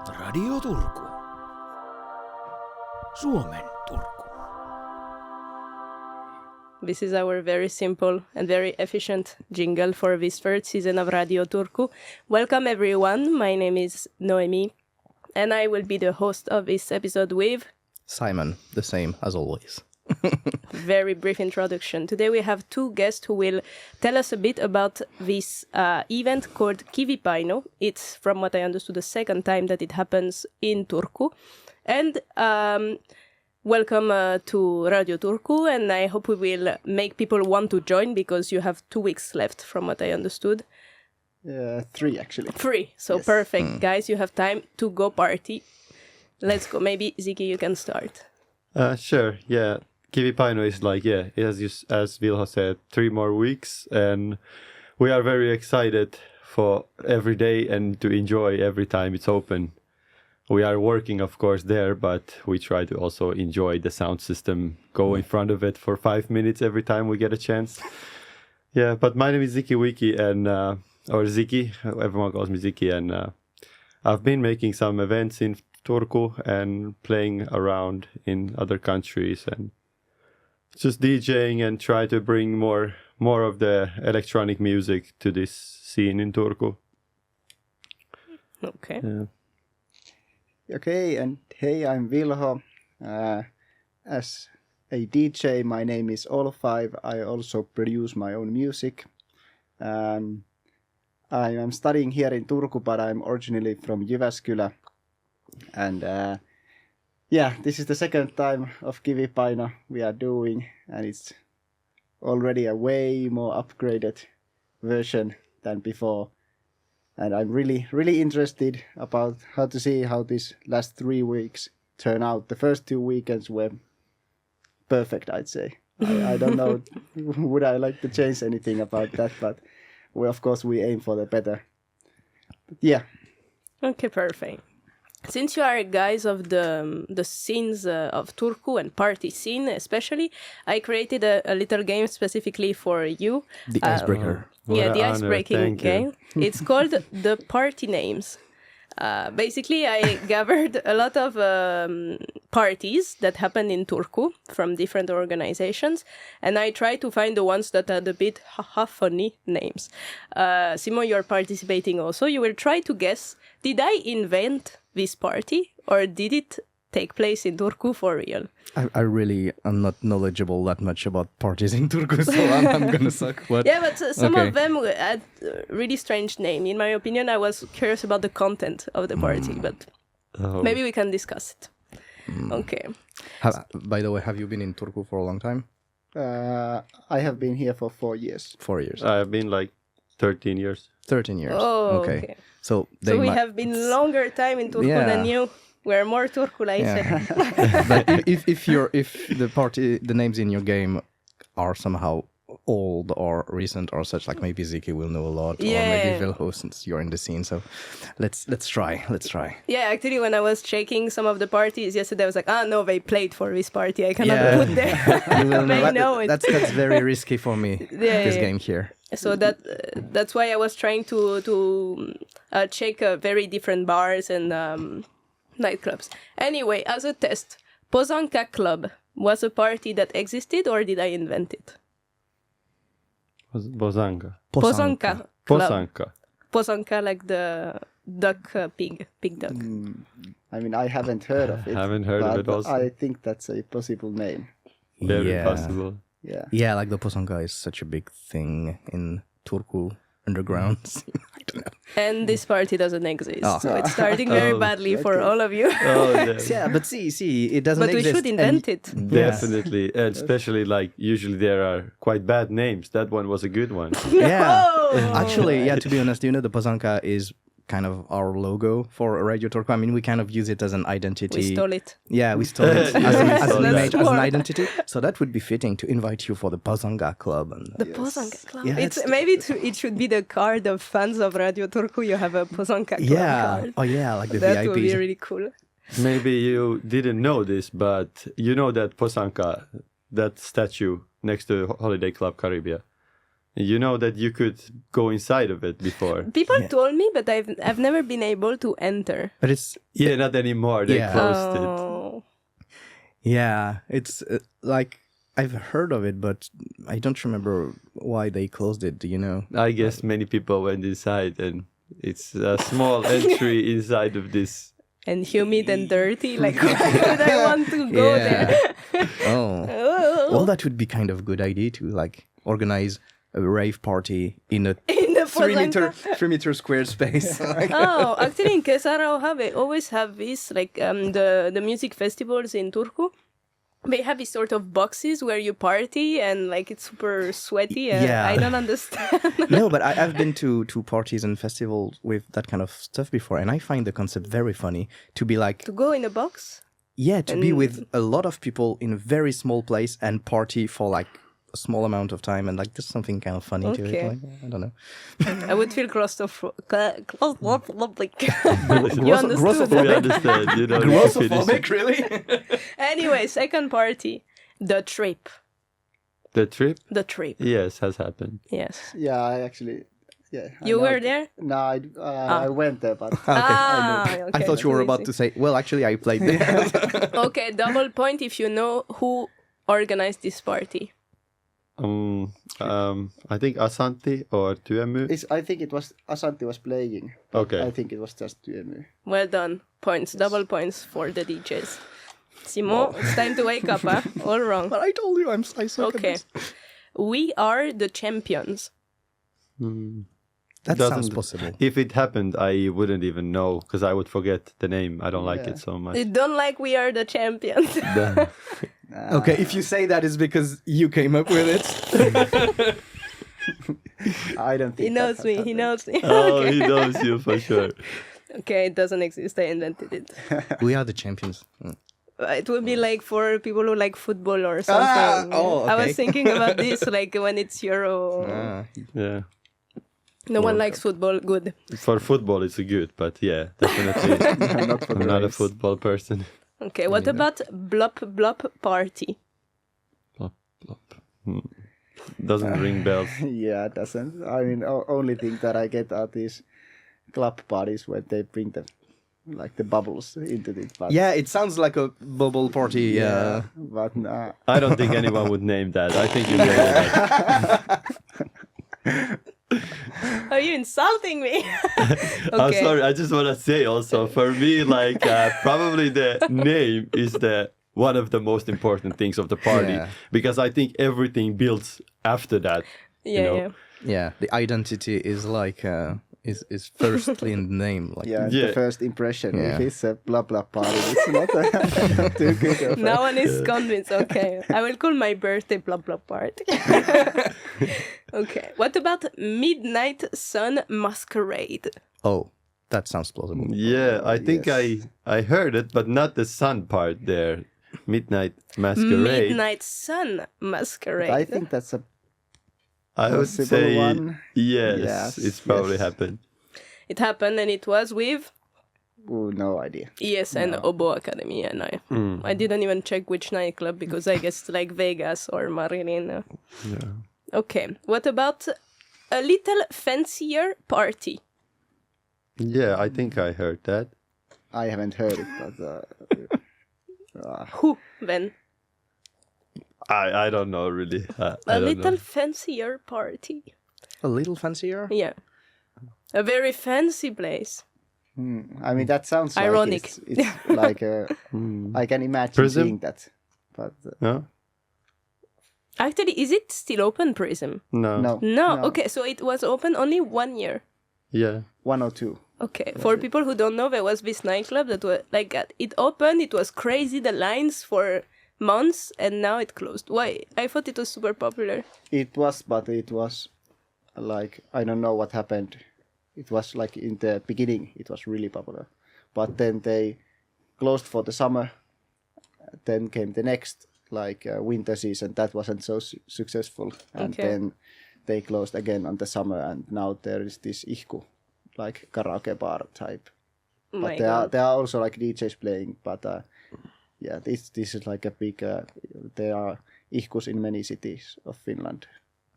Radio Turku. Suomen Turku. This is our very simple and very efficient jingle for this third season of Radio Turku. Welcome everyone, my name is Noémie, and I will be the host of this episode with... Simon, the same as always. Very brief introduction. Today we have two guests who will tell us a bit about this event called Kivipaino. It's, from what I understood, the second time that it happens in Turku. And welcome to Radio Turku, and I hope we will make people want to join because you have 2 weeks left, from what I understood. 3 actually. 3, so yes. Perfect. Guys, you have time to go party. Let's go. Maybe, Ziki, you can start. Sure, yeah. Kivipaino is like, as Vilha said, 3 more weeks, and we are very excited for every day and to enjoy every time it's open. We are working, of course, there, but we try to also enjoy the sound system, go in front of it for 5 minutes every time we get a chance. Yeah, but my name is Zikiwiki, and or Ziki, everyone calls me Ziki, and I've been making some events in Turku and playing around in other countries and just DJing and try to bring more of the electronic music to this scene in Turku. Okay. Yeah. Okay, and hey, I'm Vilho. As a DJ, my name is AllFive. I also produce my own music. I am studying here in Turku, but I'm originally from Jyväskylä. And this is the second time of Kivipaino we are doing, and it's already a way more upgraded version than before. And I'm really interested about how to see how these last 3 weeks turn out. The first 2 weekends were perfect, I'd say. I don't know, would I like to change anything about that, but of course we aim for the better. But yeah. Okay, perfect. Since you are guys of the scenes of Turku and party scene especially, I created a little game specifically for you. The icebreaker. The ice-breaking game. It's called The Party Names. Basically, I gathered a lot of parties that happen in Turku from different organizations, and I try to find the ones that are a bit funny names. Simo, you're participating also. You will try to guess, did I invent this party, or did it take place in Turku for real? I really am not knowledgeable that much about parties in Turku, so I'm gonna suck. What? Yeah, but some of them had really strange name. In my opinion, I was curious about the content of the party, but maybe we can discuss it. Okay. By the way, have you been in Turku for a long time? I have been here for 4 years. 4 years. I've been like 13 years. 13 years. Oh, okay. So we have been longer time in Turku than you. We're more Turkulaisen. But if the names in your game are somehow old or recent or such, like maybe Ziki will know a lot, or maybe Vilho, since you're in the scene. So let's try. Yeah, actually, when I was checking some of the parties yesterday, I was like, no, they played for this party. I cannot put there. They know it. That's very risky for me. This game here. So that's why I was trying to check very different bars and nightclubs. Anyway, as a test, Pozanka Club was a party that existed, or did I invent it? Pozanka. Pozanka. Pozanka, like the duck, pig duck. I mean, I haven't heard of it. Haven't heard of it also. I think that's a possible name. Very possible. Yeah, like the Pozanka is such a big thing in Turku underground scene. I don't know. And this party doesn't exist, so it's starting very badly for all of you. Yeah, but see, it doesn't exist. But we should invent it. Definitely, and especially like usually there are quite bad names. That one was a good one. Yeah, actually, to be honest, the Pozanka is kind of our logo for Radio Turku. I mean, we kind of use it as an identity. We stole it. Yeah, we stole it as an image, as an identity. So that would be fitting to invite you for the Pozanka Club. The Pozanka Club. Yeah, it should be the card of fans of Radio Turku. You have a Pozanka Club card. Oh yeah, like the that VIPs. That would be really cool. Maybe you didn't know this, but you know that Pozanka, that statue next to Holiday Club Caribia, You know that you could go inside of it before. People told me, but I've never been able to enter. But it's Not anymore. They closed it. Oh. yeah, it's like I've heard of it, but I don't remember why they closed it. Do you know? I guess many people went inside, and it's a small entry inside of this. And humid and dirty. Like, why would I want to go there? Oh. Well, that would be kind of a good idea to like organize a rave party in a In the 3 meter square space. Oh, actually in Kesarau always have this, like the music festivals in Turku. They have these sort of boxes where you party and like it's super sweaty. And Yeah. I don't understand. No, but I've been to parties and festivals with that kind of stuff before, and I find the concept very funny to be like, To go in a box? yeah, to be with a lot of people in a very small place and party for like a small amount of time, and like there's something kind of funny to it. Okay. Like, I don't know. I would feel claustrophobic. Gross- You understood. We understand. You know, Grossophobic, really? Anyway, second party. The trip. The trip, The trip. yes, has happened. Yes. Yeah, I actually. Yeah. I You know were it. there? No, I went there, but Okay. I thought you were about to say, well, actually, I played there. Okay, double point if you know who organized this party. I think Asanti or Tuemu. I think it was Asanti was playing. Okay. I think it was just Tuemu. Well done. Points. Double points for the DJs. Simo, it's time to wake up, huh? All wrong. But I told you I suck at Okay. this. We are the champions. That Doesn't- sounds possible. If it happened, I wouldn't even know because I would forget the name. I don't like Yeah. it so much. You don't like we are the champions. Okay, if you say that is because you came up with it. I don't think He knows me. He knows me. Oh, he knows you for sure. Okay, it doesn't exist. I invented it. We are the champions. It would be like for people who like football or something. oh, I okay. was thinking about this, like when it's Euro. Yeah. No one likes football. Good. For football, it's good, but yeah, definitely. Not for the I'm not a race. football person. Okay, what about Blop Blop Party? Plop, plop. Doesn't ring bells. Yeah, it doesn't. I mean, only thing that I get are these club parties where they bring the bubbles into it. But Yeah, it sounds like a bubble party. but I don't think anyone would name that. I think you nailed that. Are you insulting me? I'm sorry. I just want to say also, for me, like probably the name is one of the most important things of the party Yeah. because I think everything builds after that. Yeah, know. yeah. Yeah, the identity is like is firstly in the name. Like yeah, Yeah. the first impression. Yeah. If it's a blah blah party, it's not too good. Of No one is convinced. Okay, I will call my birthday Blop Blop Party. Okay, what about Midnight Sun Masquerade? oh, that sounds plausible. Yeah, I think yes. I heard it, but not the sun part there. Midnight Masquerade. Midnight Sun Masquerade. I think that's a I would possible say one. yes, Yes, it's probably yes. happened. It happened, and it was with no idea. ESN Obo Academy, and I didn't even check which nightclub because I guess like Vegas or Marilyn. Yeah. Okay, what about a little fancier party? Yeah, I think I heard that. I haven't heard it, but Who then? I don't know really. I A don't little know. fancier party. A little fancier. Yeah, a very fancy place. I mean that sounds Ironic. Like it's like I can imagine Prism? seeing that, but No? Actually, is it still open, Prism? No. No. Okay, so it was open only 1 year. Yeah. 102. Okay, for people who don't know, there was this nightclub that was like it opened. It was crazy, the lines for months, and now it closed. Why? I thought it was super popular. It was, but it was like I don't know what happened. It was like in the beginning, it was really popular, but then they closed for the summer. Then came the next winter season that wasn't so successful, and Okay. then they closed again on the summer. And now there is this ihku, like karaoke bar type. Oh But my there God. are also like DJs playing, but yeah, this is like a big. There are ihkus in many cities of Finland.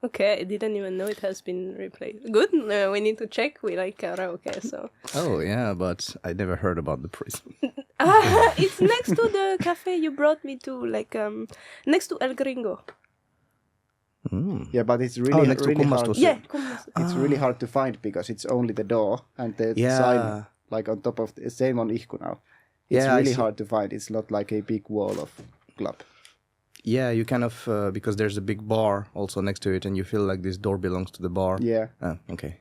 Okay, I didn't even know it has been replaced. Good, we need to check. We like karaoke, so... Oh, yeah, but I never heard about the prison. It's next to the cafe you brought me to, like, next to El Gringo. Yeah, but it's really, next to really hard. Kummastussa. Yeah, It's really hard to find because it's only the door and the sign like on top of the same on Ihkunau. It's really hard to find. It's not like a big wall of club. Yeah, you kind of, because there's a big bar also next to it, and you feel like this door belongs to the bar. Yeah. Okay.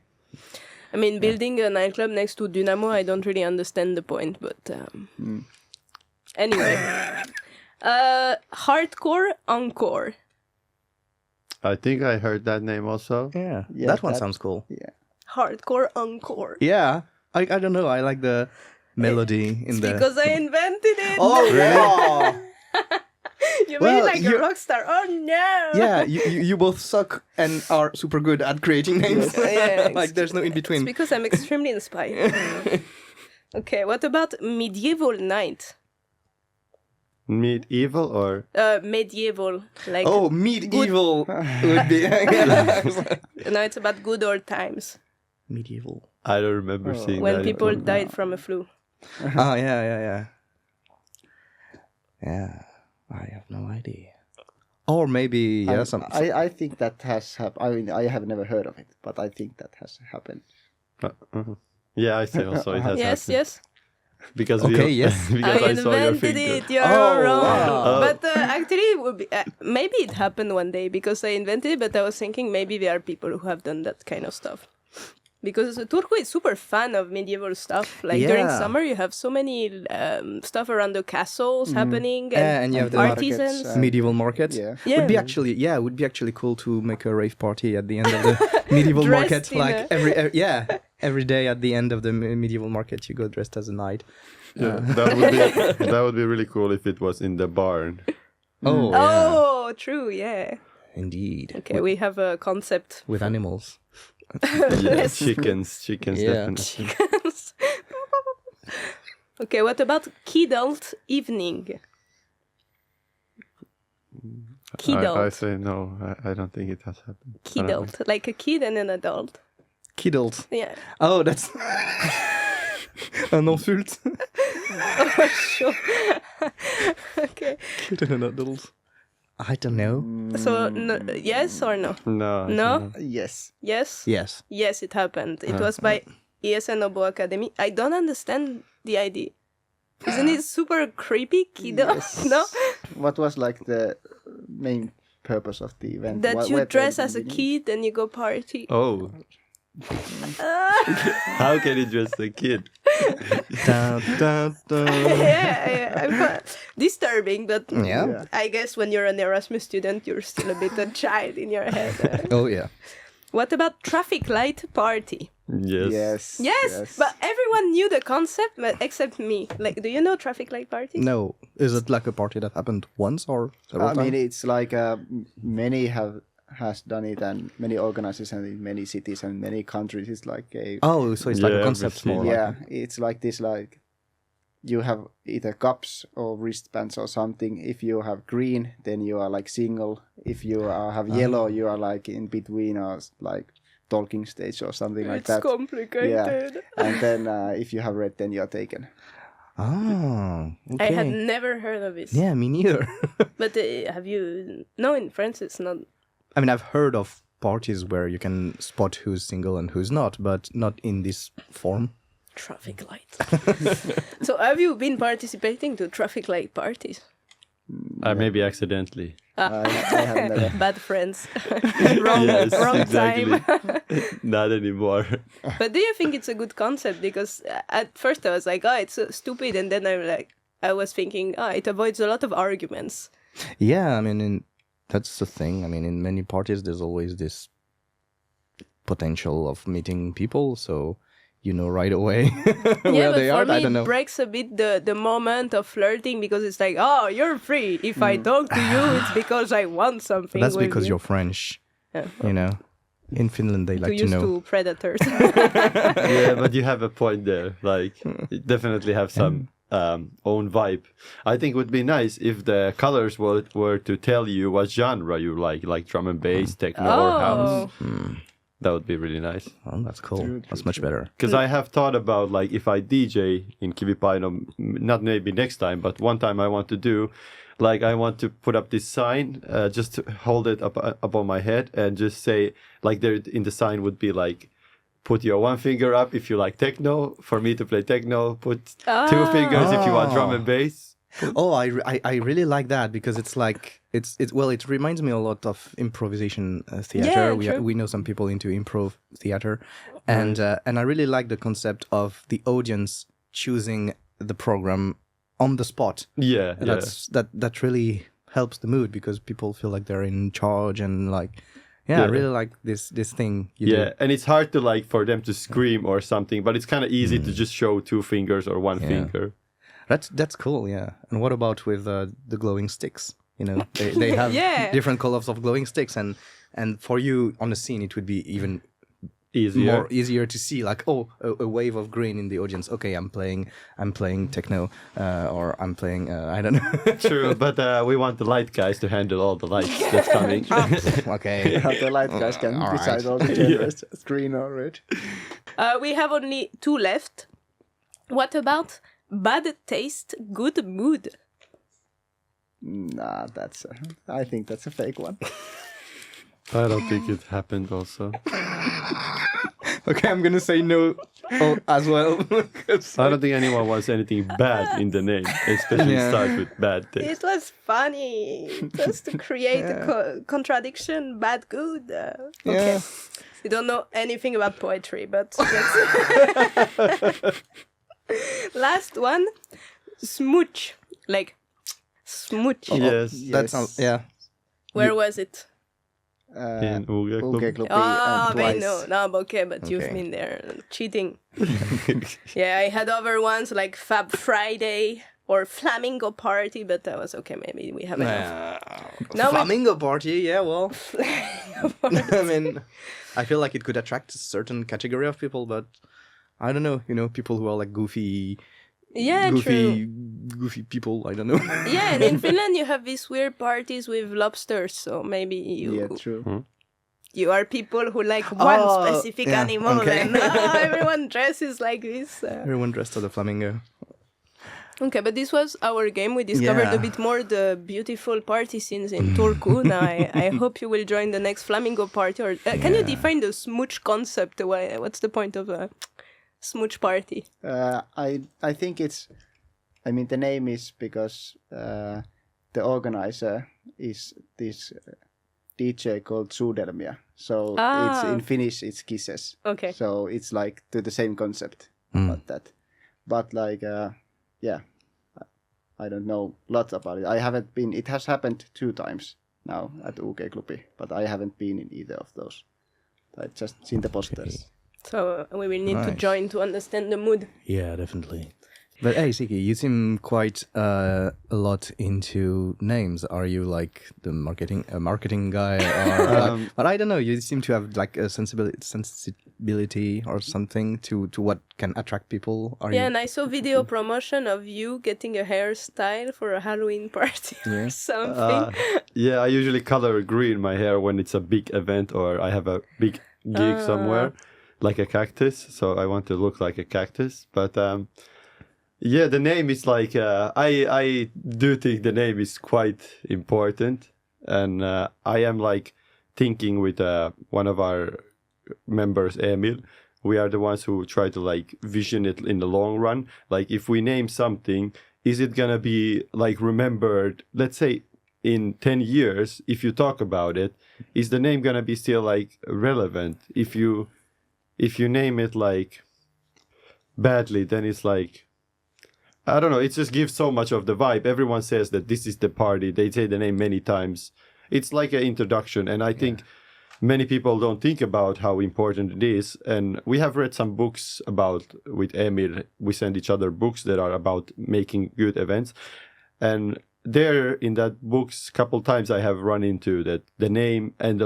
I mean, building a nightclub next to Dynamo, I don't really understand the point, but... Anyway. Hardcore Encore. I think I heard that name also. Yeah, that one sounds cool. Yeah. Hardcore Encore. Yeah, I don't know, I like the melody in the... Because I invented it. Oh, really? You Well, made like a rock star. Oh, no. Yeah, you both suck and are super good at creating names. Yeah, like, there's no in It's between. because I'm extremely inspired. Okay, what about Medieval Night? Medieval or? Medieval. Like medieval would be... No, it's about good old times. Medieval. I don't remember seeing When that. people died from a flu. Oh, yeah. Yeah, I have no idea. Or maybe, I think that has happened. I mean, I have never heard of it, but I think that has happened. Yeah, I say also it has Yes, happened. yes. Because yes. because I I saw your invented finger. it. You're wrong. wow. But actually, it would be, maybe it happened one day because I invented it. But I was thinking maybe there are people who have done that kind of stuff. Because Turku is super fan of medieval stuff. Like during summer, you have so many stuff around the castles happening, and you have the artisans. markets, medieval market. Yeah. Would be actually it would be actually cool to make a rave party at the end of the medieval market. Dressed in Like every day at the end of the medieval market, you go dressed as a knight. Yeah, that would be really cool if it was in the barn. Oh, yeah. Oh, true, yeah. Indeed. Okay, we have a concept. With animals. Yeah, chickens, Yeah. definitely. Okay, what about Kidult Evening? Kidult. I say no. I don't think it has happened. Kidult, like a kid and an adult. Kiddles. Yeah. Oh, that's un insulte. Oh, sure. Okay. Kid and adult. I don't know. So, no, yes or no? No. No? Yes. Yes? Yes. Yes, it happened. It was by ESN Obo Academy. I don't understand the idea. Isn't it super creepy, kiddo? Yes. No? What was like the main purpose of the event? That you dress as a kid and you go party. Oh. How can you dress a kid? Dun, dun, dun. Yeah, disturbing, but Yeah. I guess when you're an Erasmus student, you're still a bit a child in your head. Oh, yeah. What about traffic light party? Yes. Yes, but everyone knew the concept, but except me. Like, do you know traffic light parties? No. Is it like a party that happened once or several I times? mean, it's like many has done it, and many organizations in many cities and many countries. It's like a Oh, so it's like a concept more. yeah. It's like this, like you have either cups or wristbands or something. If you have green, then you are like single. If you have yellow, you are like in between or like talking stage or something like that. It's complicated. Yeah. And then if you have red, then you are taken. Oh, okay. I had never heard of this. Yeah, me neither. But have you... No, in France it's not... I mean, I've heard of parties where you can spot who's single and who's not, but not in this form. Traffic light. So have you been participating to traffic light parties? Maybe accidentally. I have never. Bad friends. wrong Yes, wrong exactly. time. Not anymore. But do you think it's a good concept? Because at first I was like, oh, it's so stupid. And then I was thinking, it avoids a lot of arguments. Yeah, I mean, that's the thing. I mean, in many parties, there's always this potential of meeting people, so you know right away where they are. For me, I don't know. it breaks a bit the moment of flirting because it's like, oh, you're free. If I talk to you, it's because I want something. That's with because you. you're French. Yeah. You know, in Finland they like Too to used know. to predators. Yeah, but you have a point there. Like, you definitely have some own vibe. I think it would be nice if the colors were to tell you what genre you like drum and bass, techno, or house. That would be really nice. Oh, that's cool. That's much better. Because I have thought about, like, if I DJ in Kivipaino, not maybe next time, but one time I want to do, like, I want to put up this sign, just to hold it up on my head and just say, like, there in the sign would be, like, put your one finger up if you like techno, for me to play techno, put 2 fingers if you want drum and bass. Oh, I really like that because it's like it reminds me a lot of improvisation theater. We know some people into improv theater, and I really like the concept of the audience choosing the program on the spot. Yeah, that really helps the mood because people feel like they're in charge and like. Yeah, I really like this thing you do. And it's hard to like for them to scream or something, but it's kind of easy to just show 2 fingers or 1 finger. That's cool, yeah. And what about with the glowing sticks? You know, they have different colors of glowing sticks, and for you on the scene, it would be even easier to see, like, a wave of green in the audience. Okay, I'm playing techno, or I'm playing I don't know. True, but we want the light guys to handle all the lights that's coming. Okay, the light guys can decide all the genres, green or red. We have only 2 left. What about bad taste, good mood? Nah, I think that's a fake one. I don't think it happened also. Okay, I'm gonna say no as well. I don't think anyone wants anything bad in the name, especially start with bad taste. It was funny, just to create a contradiction, bad, good. Okay. You don't know anything about poetry, but last one, smooch, like smooch. Yes. That sounds, Where was it? In Uge. Okay, but you've been there cheating. I had other ones like Fab Friday or Flamingo Party, but that was okay. Maybe we have enough. Flamingo Party, well. I mean, I feel like it could attract a certain category of people, but I don't know. You know, people who are like goofy people. I don't know. Yeah, and in Finland you have these weird parties with lobsters, so maybe you. Yeah, true. You are people who like one specific animal, and everyone dresses like this. Everyone dressed as a flamingo. Okay, but this was our game. We discovered a bit more the beautiful party scenes in Turku. Now I hope you will join the next flamingo party. Or can you define the smooch concept? What's the point of a smooch party? I think the name is because the organizer is this DJ called Suudelmia. So it's in Finnish, it's kisses. Okay. So it's like to the same concept, but that. But like, I don't know lots about it. I haven't been. It has happened 2 times now at UK Klubi, but I haven't been in either of those. I just seen the posters. So we will need to join to understand the mood. Yeah, definitely. But hey, Ziki, you seem quite a lot into names. Are you like the marketing guy, or but I don't know. You seem to have like a sensibility or something to what can attract people. And I saw video promotion of you getting a hairstyle for a Halloween party or something. I usually color green my hair when it's a big event or I have a big gig somewhere, like a cactus. So I want to look like a cactus, but. The name is like, I do think the name is quite important. And I am like thinking with one of our members, Emil, we are the ones who try to like vision it in the long run. Like if we name something, is it going to be like remembered, let's say in 10 years, if you talk about it, is the name going to be still like relevant? If you name it like badly, then it's like, I don't know, it just gives so much of the vibe. Everyone says that this is the party. They say the name many times. It's like an introduction. And I think many people don't think about how important it is. And we have read some books with Emil. We send each other books that are about making good events. And there in that books, couple times I have run into that the name and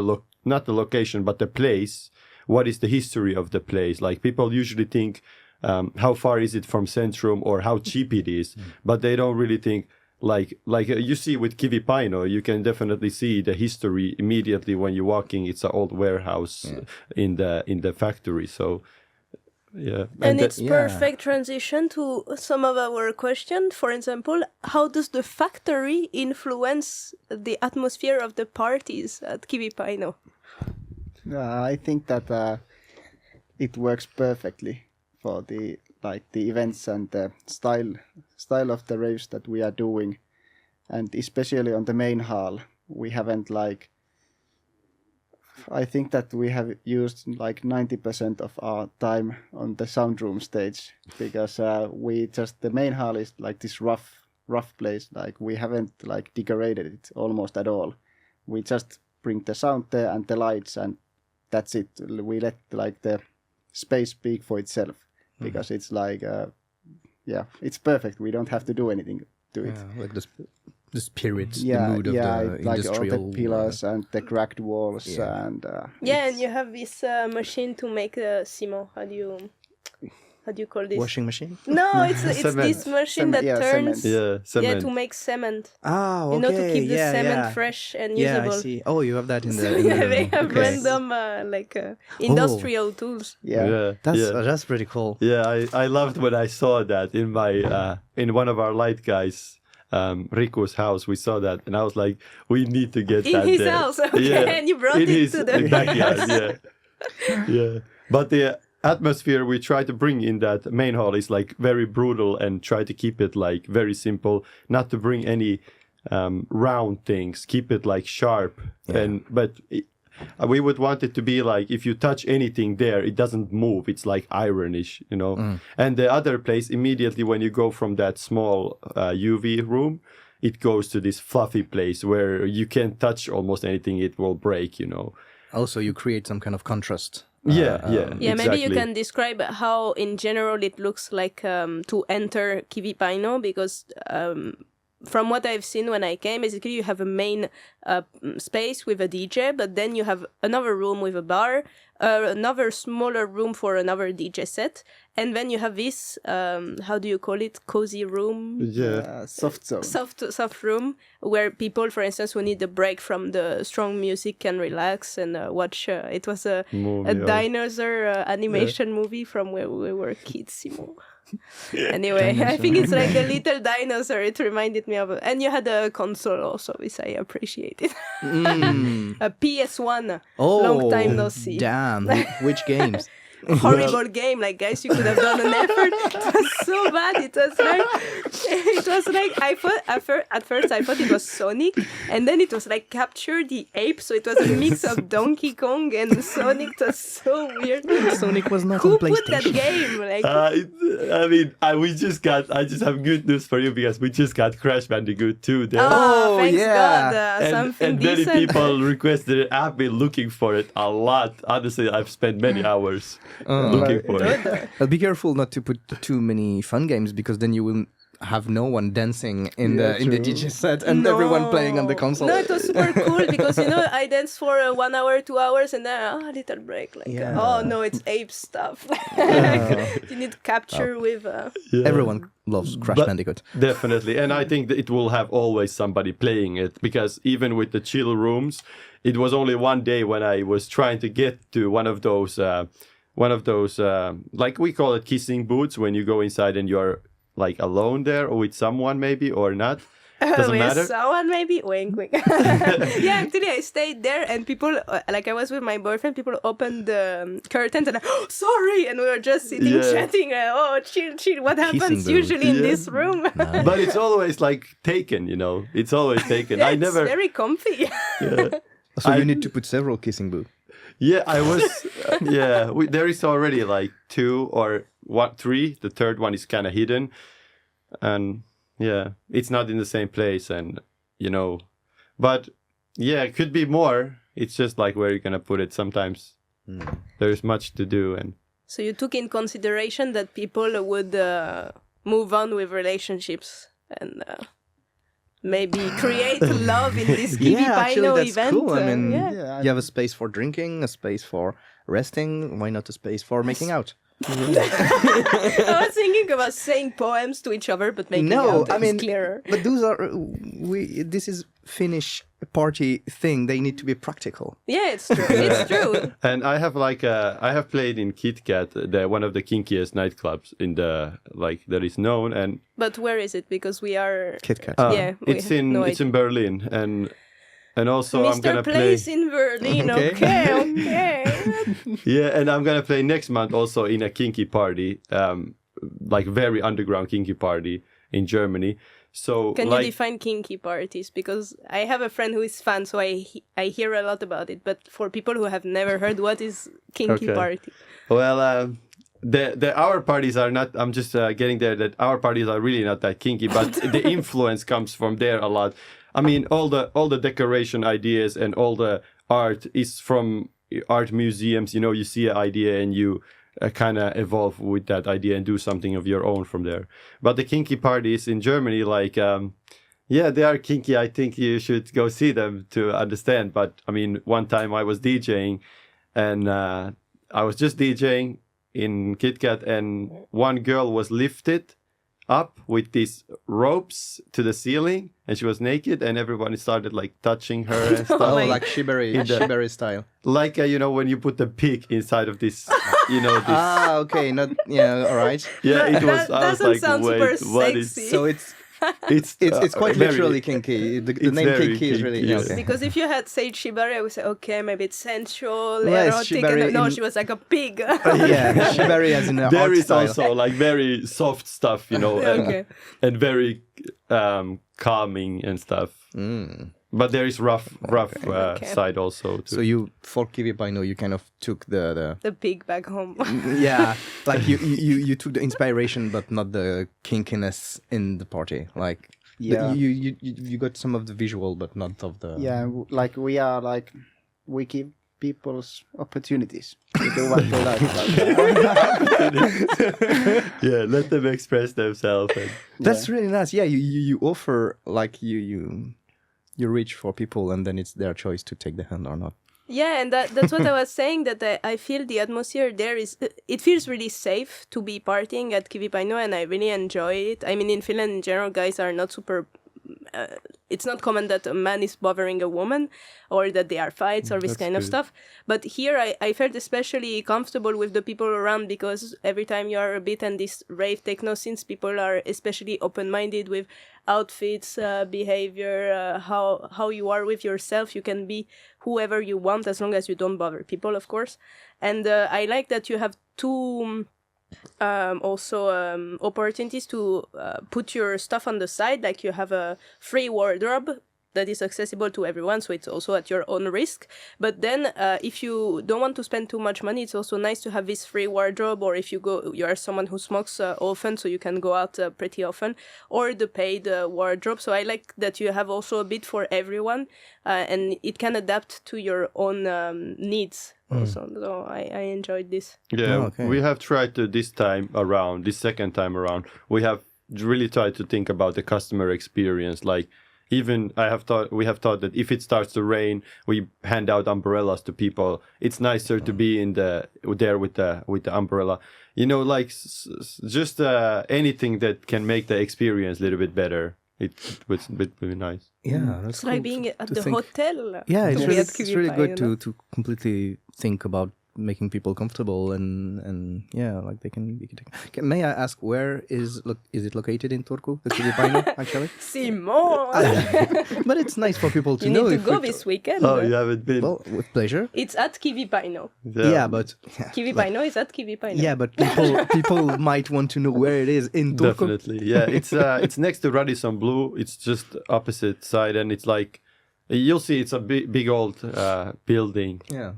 not the location, but the place. What is the history of the place? Like people usually think, how far is it from Centrum or how cheap it is, but they don't really think like you see with Kivipaino, you can definitely see the history immediately when you're walking. It's an old warehouse in the factory, so yeah. And it's perfect transition to some of our questions. For example, how does the factory influence the atmosphere of the parties at Kivipaino? I think that it works perfectly for the events and the style of the raves that we are doing, and especially on the main hall, we haven't I think that we have used 90% of our time on the sound room stage, because the main hall is this rough place. We haven't decorated it almost at all. We just bring the sound there and the lights, and that's it. We let the space speak for itself, because it's it's perfect. We don't have to do anything to it. The spirit, the mood of the industrial... all the pillars and the cracked walls and... and you have this machine to make ciment. How do you call this? Washing machine? No, it's this machine that turns cement. to make cement. Ah, okay. To keep the cement fresh and usable. Yeah, I see. Oh, you have that in the... they have random industrial tools. That's pretty cool. Yeah, I loved when I saw that in my in one of our light guys. Riku's house, we saw that, and I was like, we need to get that in his there. house, okay, and you brought it to the backyard. Yeah. But the atmosphere we try to bring in that main hall is very brutal, and try to keep it very simple, not to bring any round things, keep it sharp, we would want it to be if you touch anything there, it doesn't move. It's ironish, And the other place, immediately when you go from that small UV room, it goes to this fluffy place where you can't touch almost anything, it will break, Also, you create some kind of contrast. Exactly. Maybe you can describe how, in general, it looks like to enter Kivipaino, because... from what I've seen when I came, basically you have a main space with a DJ, but then you have another room with a bar, another smaller room for another DJ set, and then you have this, how do you call it, cozy room? Soft zone. Soft room, where people, for instance, who need a break from the strong music can relax and watch. It was a dinosaur animation movie from where we were kids, Anyway, I think it's like a little dinosaur. It reminded me of... And you had a console also, which I appreciated. A PS1. Long time no see. Damn. Which games? Horrible game, guys, you could have done an effort. It was so bad. It was like at first I thought it was Sonic, and then it was Capture the Ape, so it was a mix of Donkey Kong and Sonic. It was so weird. Sonic was not Who on PlayStation. put that game? I just have good news for you, because we just got Crash Bandicoot 2 there. Oh, thanks God. Something and many decent. people requested it. I've been looking for it a lot. Honestly, I've spent many hours looking for it. But be careful not to put too many fun games, because then you will have no one dancing in the DJ set and everyone playing on the console. No, it was super cool, because I danced for 1 hour, 2 hours, and then a little break. Oh no, it's ape stuff. You need capture with. Everyone loves Crash Bandicoot. Definitely, and I think that it will have always somebody playing it, because even with the chill rooms, it was only one day when I was trying to get to one of those we call it kissing booths, when you go inside and you're alone there, or with someone maybe, or not. Doesn't matter. Someone maybe. Wink, wink. Yeah, actually, I stayed there, and people, I was with my boyfriend, people opened the curtains, and sorry, and we were just sitting chatting. Chill. What happens usually in this room? Nice. But it's always taken, It's always taken. Yeah, it's very comfy. So you need to put several kissing booths. Yeah, I was. There is already 2 or 3. The third one is kind of hidden, and it's not in the same place, and but it could be more. It's just where you're gonna put it. Sometimes there's much to do, and so you took in consideration that people would move on with relationships and. Maybe create love in this Kivipaino event. Cool. I mean, you have a space for drinking, a space for resting. Why not a space for making out? I was thinking about saying poems to each other, but making out is clearer. But those are this is Finnish party thing. They need to be practical. Yeah, it's true. It's true. And I have I have played in KitKat, one of the kinkiest nightclubs in the that is known. And but where is it? Because we are KitKat. It's in Berlin, and also Mr. I'm gonna plays play in Berlin. Okay. Yeah, and I'm gonna play next month also in a kinky party, very underground kinky party in Germany. So can you define kinky parties? Because I have a friend who is fan, so I hear a lot about it. But for people who have never heard, what is kinky party? Well, our parties are not. I'm just getting there. That our parties are really not that kinky, but the influence comes from there a lot. I mean, all the decoration ideas and all the art is from art museums. You see an idea and you kind of evolve with that idea and do something of your own from there. But the kinky parties in Germany, they are kinky. I think you should go see them to understand. But I mean, one time I was DJing, and I was just DJing in KitKat, and one girl was lifted up with these ropes to the ceiling, and she was naked, and everyone started touching her and stuff. Like shibari style. When you put the pig inside of this, this. Okay, all right. Yeah, it was. I was doesn't sound wait, super what sexy. is? So it's quite literally kinky. The name kinky is really yes. okay. Because if you had said shibari, I would say, okay, maybe it's sensual, Yes, erotic. No, she was like a pig. Yeah, shibari as in an There art is style. also very soft stuff, and very calming and stuff. But there is rough side also too. So for Kivipaino, you kind of took the pig back home. Yeah, you took the inspiration, but not the kinkiness in the party. You got some of the visual, but not of the. Yeah, we give people's opportunities to do what they like about that. Yeah, let them express themselves. That's really nice. Yeah, you offer you reach for people, and then it's their choice to take the hand or not. Yeah, and that's what I was saying, that I feel the atmosphere there it feels really safe to be partying at Kivipaino, and I really enjoy it. I mean, in Finland in general, guys are not super... it's not common that a man is bothering a woman, or that there are fights or this kind of stuff. But here I felt especially comfortable with the people around, because every time you are a bit in this rave techno scenes, people are especially open-minded with outfits, behavior, how you are with yourself. You can be whoever you want as long as you don't bother people, of course. And I like that you have two... opportunities to put your stuff on the side. Like, you have a free wardrobe that is accessible to everyone, so it's also at your own risk. But then if you don't want to spend too much money, it's also nice to have this free wardrobe. Or if you are someone who smokes often, so you can go out pretty often, or the paid wardrobe. So I like that you have also a bit for everyone, and it can adapt to your own needs also. So I enjoyed this. Yeah, we have tried to this second time around, we have really tried to think about the customer experience. We have thought that if it starts to rain, we hand out umbrellas to people. It's nicer to be there with the umbrella. Just anything that can make the experience a little bit better. It would be nice. Yeah, that's it's cool like being at the hotel. Yeah, it's really good to completely think about making people comfortable and they can. May I ask, where is it located in Turku? The Kivipaino, actually. Simon. But it's nice for people to you know. You need to go this weekend. Oh, you haven't been? Well, with pleasure. It's at Kivipaino. Yeah, but Kivipaino is at Kivipaino. Yeah, but people might want to know where it is in Turku. Definitely, yeah. It's next to Radisson Blu. It's just opposite side, and it's like you'll see. It's a big old building. Yeah.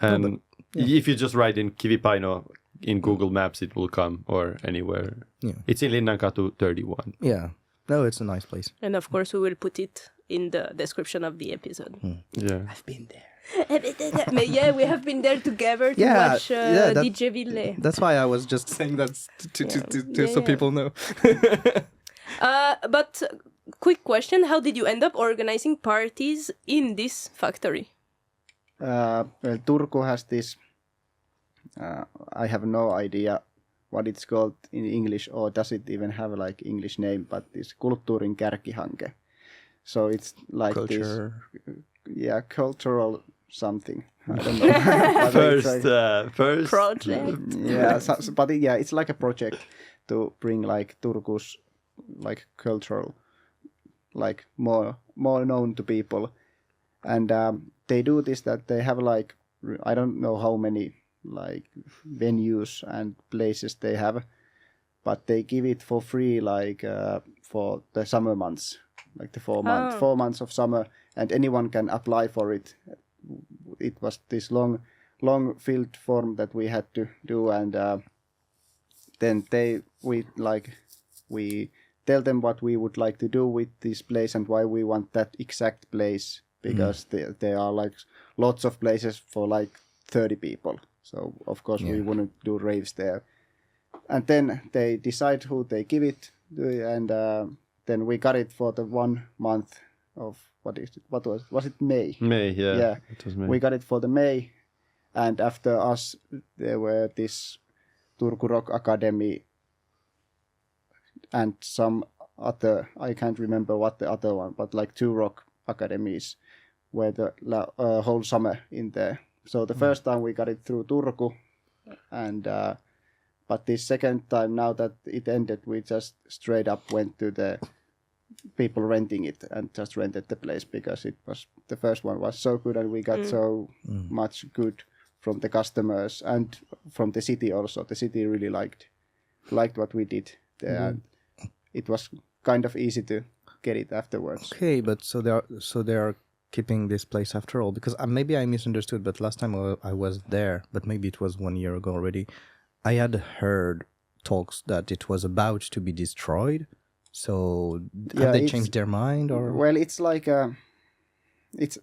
And if you just write in Kivipaino in Google Maps, it will come, or anywhere. Yeah. It's in Linnankatu 31. Yeah. No, it's a nice place. And of course, we will put it in the description of the episode. Yeah. I've been there. Yeah, we have been there together to watch DJ Ville. That's why I was just saying that so people know. But quick question, how did you end up organizing parties in this factory? Turku has this I have no idea what it's called in English, or does it even have like English name, but this Kulttuurin kärkihanke. So it's like Culture. Cultural something. I don't know. But First Project. but it's like a project to bring like Turku's like cultural, like more known to people, and they do this that they have like I don't know how many like venues and places they have, but they give it for free like for the summer months, like the 4 months of summer, and anyone can apply for it. It was this long filled form that we had to do, and then we tell them what we would like to do with this place and why we want that exact place, because there are like lots of places for like 30 people. So of course we wouldn't do raves there. And then they decide who they give it to, and then we got it for the 1 month of was it May? May, yeah. It was May. We got it for the May, and after us there were this Turku Rock Academy and some other, I can't remember what the other one, but like 2 rock academies were the whole summer in there. So the first time we got it through Turku, and but this second time, now that it ended, we just straight up went to the people renting it and just rented the place, because it was the first one was so good, and we got so much good from the customers and from the city also. The city really liked what we did there, and it was kind of easy to get it afterwards. Okay, but so they are keeping this place after all, because maybe I misunderstood, but last time I was there, but maybe it was 1 year ago already, I had heard talks that it was about to be destroyed. So have they changed their mind, or? Well, it's like it's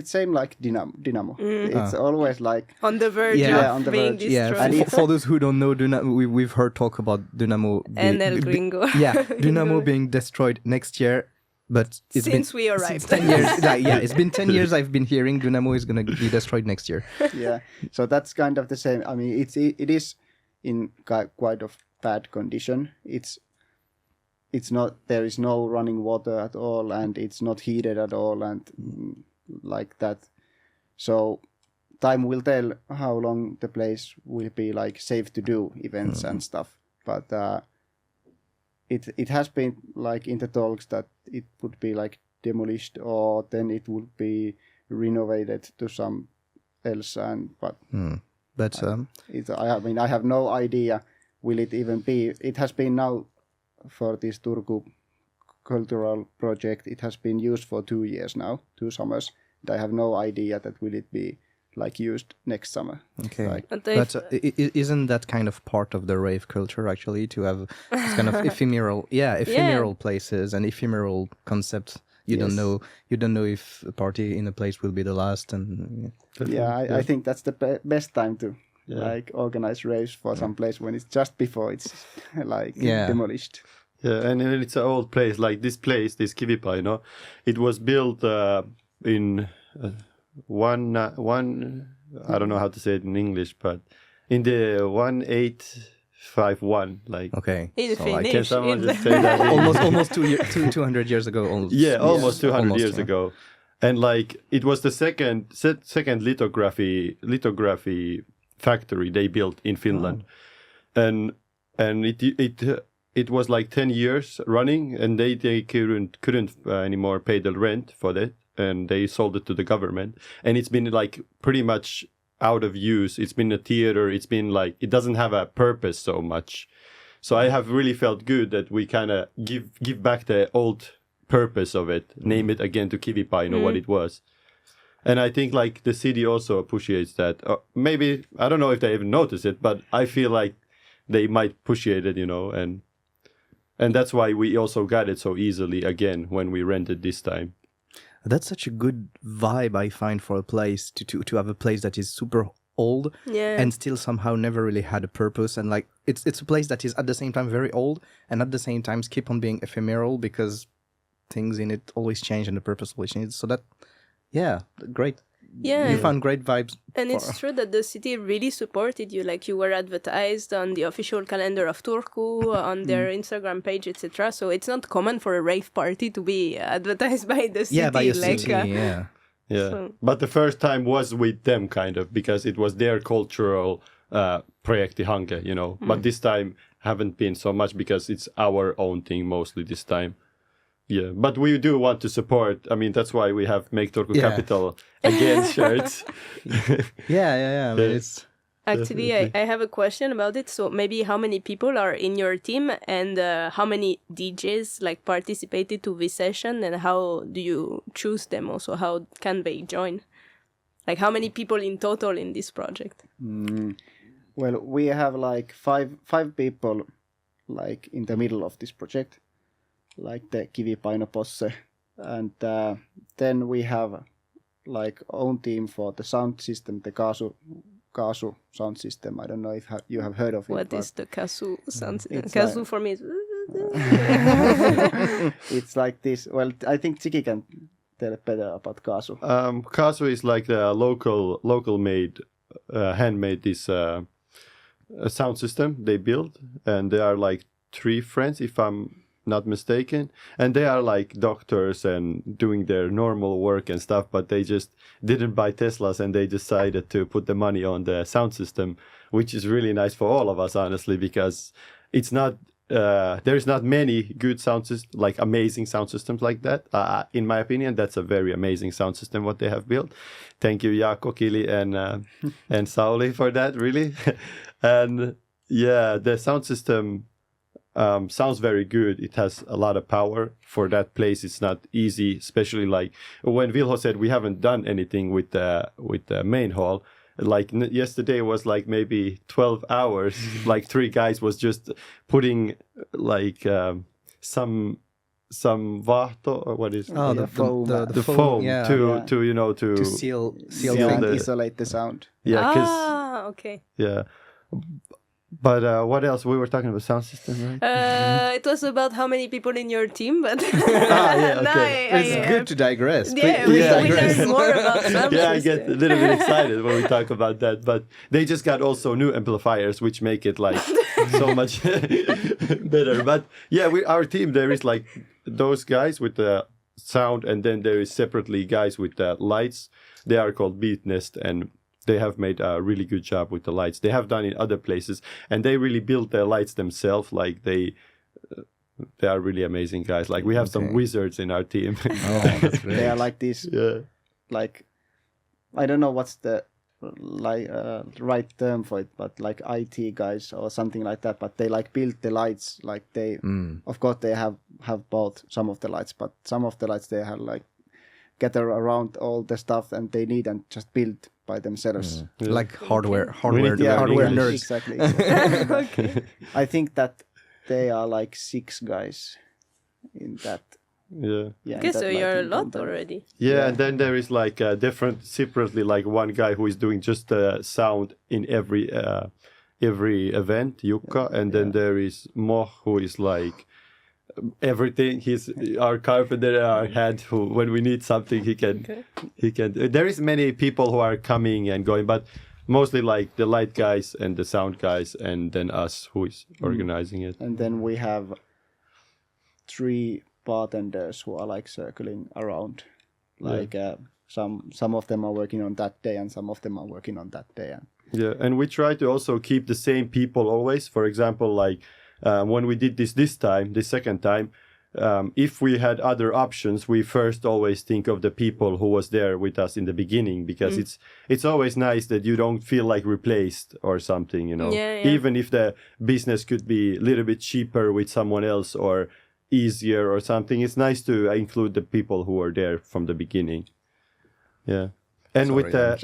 same like Dynamo. It's always like on the verge of being destroyed. Yeah, and for those who don't know, we've heard talk about Dynamo and El Gringo. Dynamo being destroyed next year. But since we arrived, 10 years. It's been 10 years. I've been hearing Dynamo is going to be destroyed next year. Yeah, so that's kind of the same. I mean, it is in quite of bad condition. It's not, there is no running water at all, and it's not heated at all, and like that. So time will tell how long the place will be like safe to do events and stuff. But it has been like in the talks that it would be like demolished, or then it would be renovated to some else. I have no idea. Will it even be? It has been now for this Turku cultural project. It has been used for 2 years now, 2 summers. And I have no idea that will it be like used next summer. Okay, but isn't that kind of part of the rave culture actually, to have this kind of ephemeral places and ephemeral concepts? You don't know if a party in a place will be the last, and I think that's the best time to like organize raves for some place, when it's just before it's like demolished. Yeah, and it's an old place, like this place, this Kivipaino. It was built in one I don't know how to say it in English, but in the 1851, like can someone just say that? almost 200 years ago. Almost 200 years ago, and like it was the second lithography factory they built in Finland, and it was like 10 years running, and they couldn't anymore pay the rent for that, and they sold it to the government, and it's been like pretty much out of use. It's been a theater. It's been like, it doesn't have a purpose so much. So I have really felt good that we kind of give back the old purpose of it, name it again to Kivipaino what it was. And I think like the city also appreciates that. Maybe, I don't know if they even notice it, but I feel like they might appreciate it, and that's why we also got it so easily again when we rented this time. That's such a good vibe, I find, for a place to have a place that is super old and still somehow never really had a purpose, and like it's a place that is at the same time very old and at the same time keep on being ephemeral, because things in it always change and the purpose always changes. So that great Yeah. you found great vibes. And it's true that the city really supported you. Like you were advertised on the official calendar of Turku, on their Instagram page, etc. So it's not common for a rave party to be advertised by the city. Yeah, by a like, city, yeah. Yeah, So- but the first time was with them, kind of, because it was their cultural projektihanke, you know. But this time haven't been so much because it's our own thing mostly this time. Yeah, but we do want to support. I mean, that's why we have Make Turku Yeah. Capital Again shirts. Yeah. I mean, it's Actually, I have a question about it. So maybe how many people are in your team and how many DJs like participated to this session and how do you choose them also? How can they join? Like how many people in total in this project? Well, we have like five people like in the middle of this project, like the Kivipaino posse, and then we have like own team for the sound system, the Kaasu sound system. I don't know if you have heard of it. What is the Kasu sound? It's Kasu like- for me is... It's like this. Well, I think Ziki can tell better about Kaasu. Kaasu is like the local made, handmade this sound system they built, and they are like 3 friends, if I'm not mistaken, and they are like doctors and doing their normal work and stuff, but they just didn't buy Teslas and they decided to put the money on the sound system, which is really nice for all of us, honestly, because it's not there's not many good sound systems, like amazing sound systems like that. In my opinion, that's a very amazing sound system what they have built. Thank you, Jaakko, Kili, and Sauli for that, really. And yeah, the sound system sounds very good. It has a lot of power for that place. It's not easy, especially like when Vilho said we haven't done anything with the main hall. Like yesterday was like maybe 12 hours. Like 3 guys was just putting like some vahto, or what is the foam. the foam yeah. to you know to seal and the isolate the sound. yeah, 'cause okay. yeah. But what else? We were talking about sound system, right? It was about how many people in your team, but yeah, now okay. It's good to digress. Yeah, Please we digress. learn more about sound Yeah, I system. get a little bit excited when we talk about that. But they just got also new amplifiers, which make it like so much better. But yeah, our team, there is like those guys with the sound, and then there is separately guys with the lights. They are called Beat Nest, and they have made a really good job with the lights. They have done it in other places, and they really built their lights themselves. Like they are really amazing guys. Like we have some wizards in our team. Oh, that's great. They are like this. Yeah. Like I don't know what's the right term for it, but like IT guys or something like that. But they like build the lights. Like they, of course, they have bought some of the lights, but some of the lights they have like gather around all the stuff and they need and just build by themselves. Like hardware need to learn hardware English. nerds. Exactly. I think that they are like 6 guys in that. Yeah. Yeah. Okay, in that, so like, you're a in lot company. already. Yeah, and then there is like different separately, like one guy who is doing just the sound in every event, Jukka, and then there is Mo who is like everything. He's our carpenter, our head. Who, when we need something, he can. There is many people who are coming and going, but mostly like the light guys and the sound guys, and then us who is organizing it. And then we have 3 bartenders who are like circling around. Like some of them are working on that day and some of them are working on that day. And Yeah, and we try to also keep the same people always. For example, like when we did this second time, if we had other options, we first always think of the people who was there with us in the beginning, because it's always nice that you don't feel like replaced or something, you know. Yeah. Even if the business could be a little bit cheaper with someone else or easier or something, it's nice to include the people who are there from the beginning. Yeah. And with the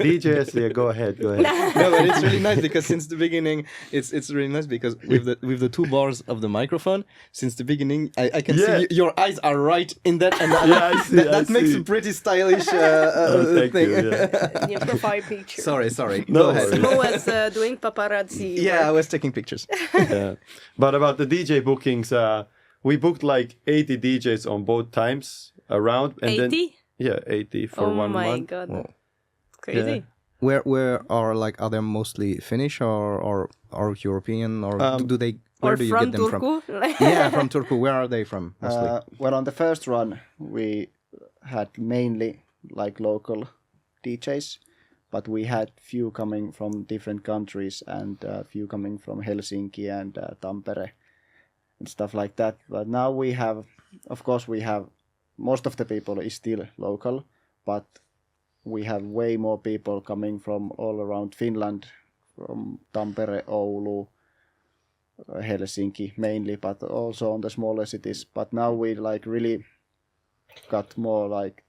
DJs, yeah, go ahead. No, but it's really nice because since the beginning, it's really nice because with the 2 bars of the microphone, since the beginning, I can see your eyes are right in that, and I see, that makes a pretty stylish thank thing. you, yeah. Your profile picture. Sorry. No Go ahead. worries. Mo was doing paparazzi. Yeah, I work. was taking pictures. Yeah. But about the DJ bookings, we booked like 80 DJs on both times around. And 80? Then, yeah, 80 for 1 month. Oh my god. Wow. Crazy. Where are they mostly Finnish or European or do they? Where Or do you from get them from? Turku? Yeah, from Turku. Where are they from mostly? Well, on the first run, we had mainly like local DJs, but we had few coming from different countries and few coming from Helsinki and Tampere and stuff like that. But now we have most of the people is still local, but we have way more people coming from all around Finland, from Tampere, Oulu, Helsinki mainly, but also on the smaller cities. But now we like really got more like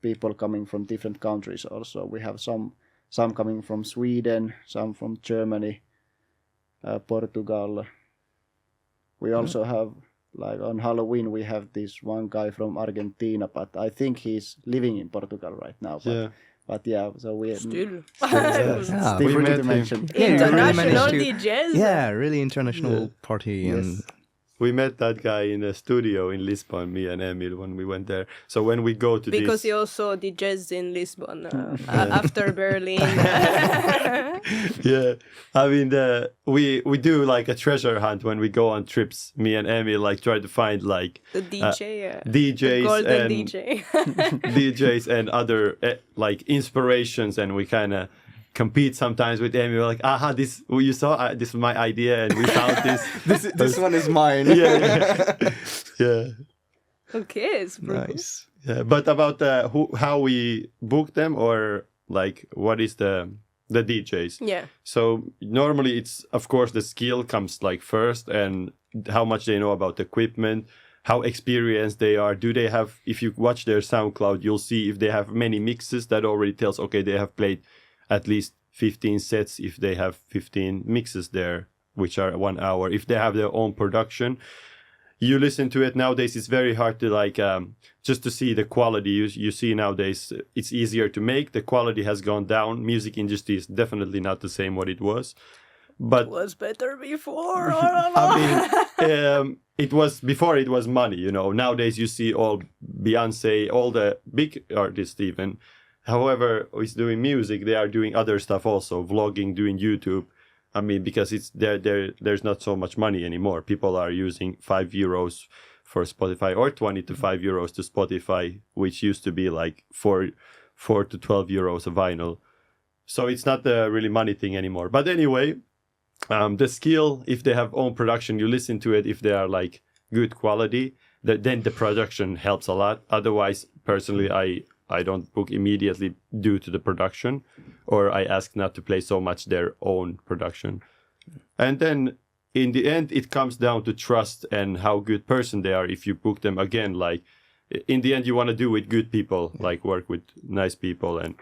people coming from different countries also. We have some coming from Sweden, some from Germany, Portugal. We also have, like on Halloween, we have this one guy from Argentina, but I think he's living in Portugal right now. But yeah, so we Still. still met to him. mention. International managed DJs. Yeah, really international party and We met that guy in a studio in Lisbon, me and Emil, when we went there. So when we go to Because this... he also DJs in Lisbon after Berlin. Yeah, I mean, we do like a treasure hunt when we go on trips. Me and Emil like try to find like The DJ. DJs The golden and DJ. DJs and other like inspirations, and we kind of compete sometimes with Emil. We're like, aha, this you saw, this is my idea, and we found this. this one is mine. Yeah. Okay, it's pretty Nice. Yeah, but about how we book them, or like what is the DJs? Yeah. So normally it's, of course, the skill comes like first, and how much they know about the equipment, how experienced they are. Do they have, if you watch their SoundCloud, you'll see if they have many mixes, that already tells, okay, they have played at least 15 sets if they have 15 mixes there, which are 1 hour. If they have their own production, you listen to it nowadays, it's very hard to like just to see the quality. You see nowadays it's easier to make. The quality has gone down. Music industry is definitely not the same what it was. But It was better before. I mean, it was before, it was money, you know. Nowadays you see all Beyonce, all the big artists even. However, is doing music, they are doing other stuff also, vlogging, doing YouTube. I mean, because it's there's not so much money anymore. People are using €5 for Spotify, or 20 to €5 to Spotify, which used to be like 4 to 12 euros a vinyl. So it's not a really money thing anymore. But anyway, the skill, if they have own production, you listen to it. If they are like good quality, then the production helps a lot. Otherwise, personally, I don't book immediately due to the production, or I ask not to play so much their own production. And then in the end, it comes down to trust and how good person they are. If you book them again, like in the end, you want to do with good people, like work with nice people, and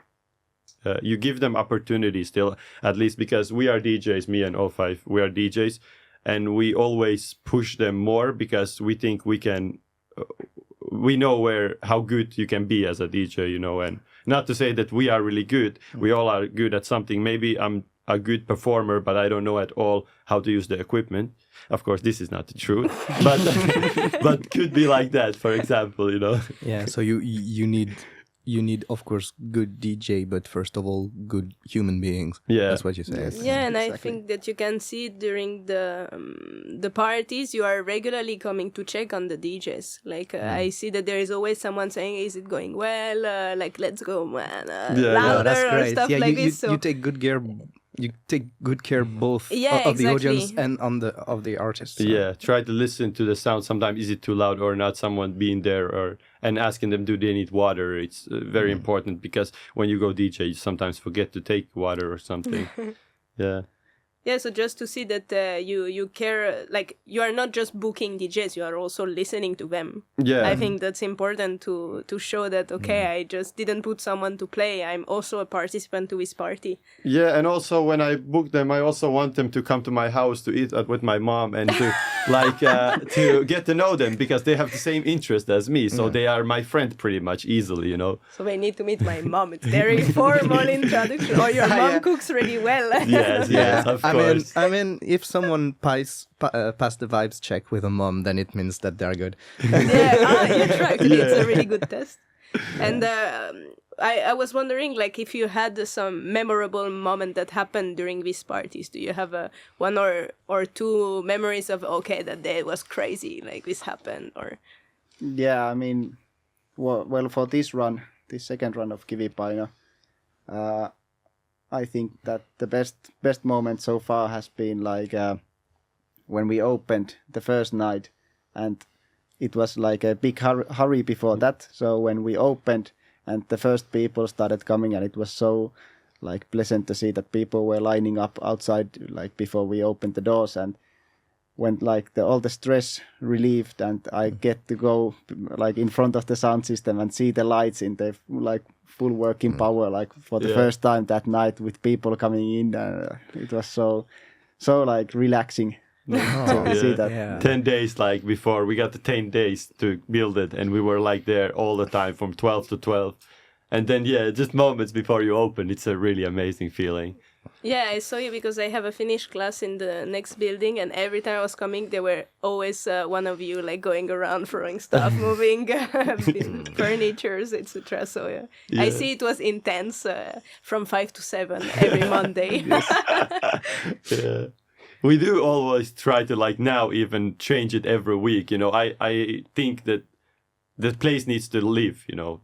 you give them opportunities still, at least, because we are DJs, me and AllFive, we are DJs, and we always push them more because we think we can, we know how good you can be as a DJ, you know, and not to say that we are really good. We all are good at something. Maybe I'm a good performer, but I don't know at all how to use the equipment. Of course, this is not the truth, but could be like that, for example, you know. Yeah, so you need, of course, good DJ, but first of all, good human beings. Yeah, that's what you say. Yeah, and I think that you can see during the parties, you are regularly coming to check on the DJs. Like I see that there is always someone saying, "Is it going well? Like, let's go, man! Louder," that's or great. stuff Yeah, like you this. you take good care. You take good care both Yeah, of the exactly. audience and of the artists. So. Yeah, try to listen to the sound. Sometimes is it too loud or not? Someone being there and asking them, do they need water? It's very important, because when you go DJ, you sometimes forget to take water or something. Yeah. Yeah, so just to see that you care, like you are not just booking DJs, you are also listening to them. Yeah. I think that's important to show that, okay, I just didn't put someone to play, I'm also a participant to this party. Yeah, and also when I book them, I also want them to come to my house to eat with my mom, and to like to get to know them, because they have the same interest as me, so they are my friend pretty much easily, you know. So they need to meet my mom. It's very formal introduction. Or your mom cooks really well. Yes, of course. I mean, if someone pass the vibes check with a mom, then it means that they're good. Yeah, actually, it's a really good test. And I was wondering, like, if you had some memorable moment that happened during these parties. Do you have one or two memories of, okay, that day was crazy, like this happened, or? Yeah, I mean, well, for this second run of Kivipaino, I think that the best moment so far has been like when we opened the first night, and it was like a big hurry before that. So when we opened and the first people started coming, and it was so like pleasant to see that people were lining up outside like before we opened the doors, and when like all the stress relieved, and I get to go like in front of the sound system and see the lights in the like full working power, like for the first time that night with people coming in, it was so like relaxing. See that. Yeah. 10 days like before, we got the 10 days to build it, and we were like there all the time from 12 to 12. And then, just moments before you open, it's a really amazing feeling. Yeah, I saw you because I have a Finnish class in the next building, and every time I was coming, there were always one of you like going around throwing stuff, moving furnitures, etc. So I see it was intense from 5 to 7 every Monday. Yeah. We do always try to like now even change it every week. You know, I think that the place needs to live. You know,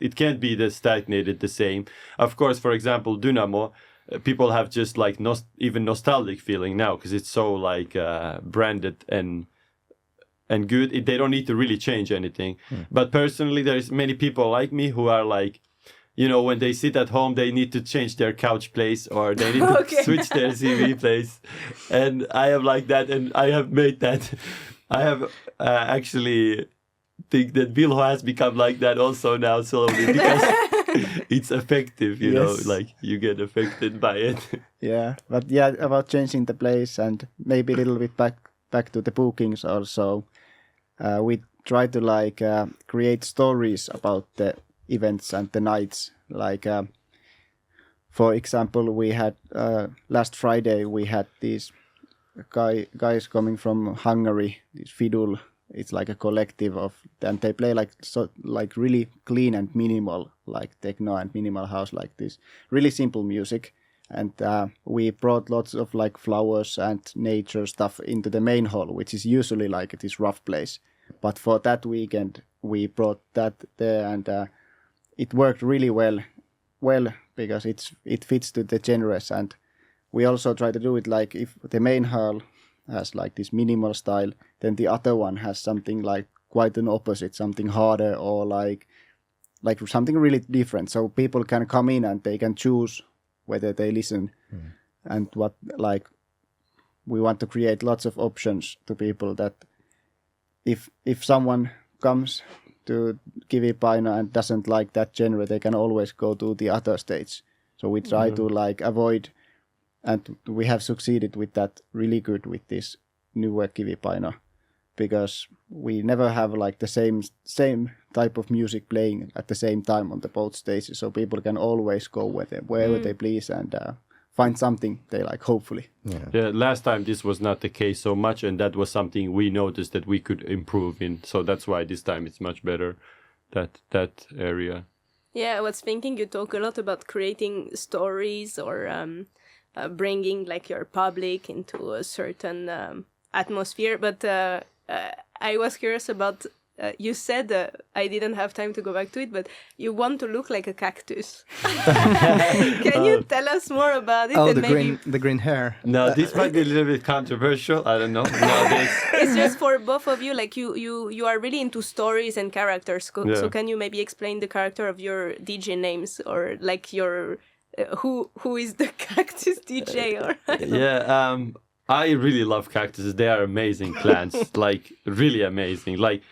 it can't be stagnated the same. Of course, for example, Dynamo, people have just like even nostalgic feeling now because it's so like branded and good. They don't need to really change anything. But personally, there's many people like me who are like, you know, when they sit at home, they need to change their couch place or they need to switch their CV place. And I am like that, and I have made that. I have actually think that Vilho has become like that also now slowly because it's effective, you know, like you get affected by it. Yeah, but about changing the place and maybe a little bit back to the bookings also. We try to like create stories about the events and the nights, like for example we had last Friday we had these guys coming from Hungary, this Fidul. It's like a collective and they play like really clean and minimal, like techno and minimal house, like this really simple music. And we brought lots of like flowers and nature stuff into the main hall, which is usually like this rough place, but for that weekend we brought that there, and it worked really well because it fits to the genres. And we also try to do it like if the main hall has like this minimal style, then the other one has something like quite an opposite, something harder or like something really different. So people can come in and they can choose whether they listen. And what like we want to create lots of options to people that if someone comes to Kivipaino and doesn't like that genre, they can always go to the other stage. So we try to like avoid, and we have succeeded with that really good with this newer Kivipaino, because we never have like the same type of music playing at the same time on the both stages. So people can always go wherever they please and find something they like, hopefully. Yeah, last time this was not the case so much, and that was something we noticed that we could improve in. So that's why this time it's much better, that area. Yeah, I was thinking you talk a lot about creating stories or bringing like your public into a certain atmosphere. But I was curious about, you said, I didn't have time to go back to it, but you want to look like a cactus. Can you tell us more about it? Oh, and the green hair. No, this might be a little bit controversial. I don't know. Nowadays. It's just for both of you, like you are really into stories and characters. So can you maybe explain the character of your DJ names, or like your who is the cactus DJ? Or I really love cactuses. They are amazing plants, like really amazing, like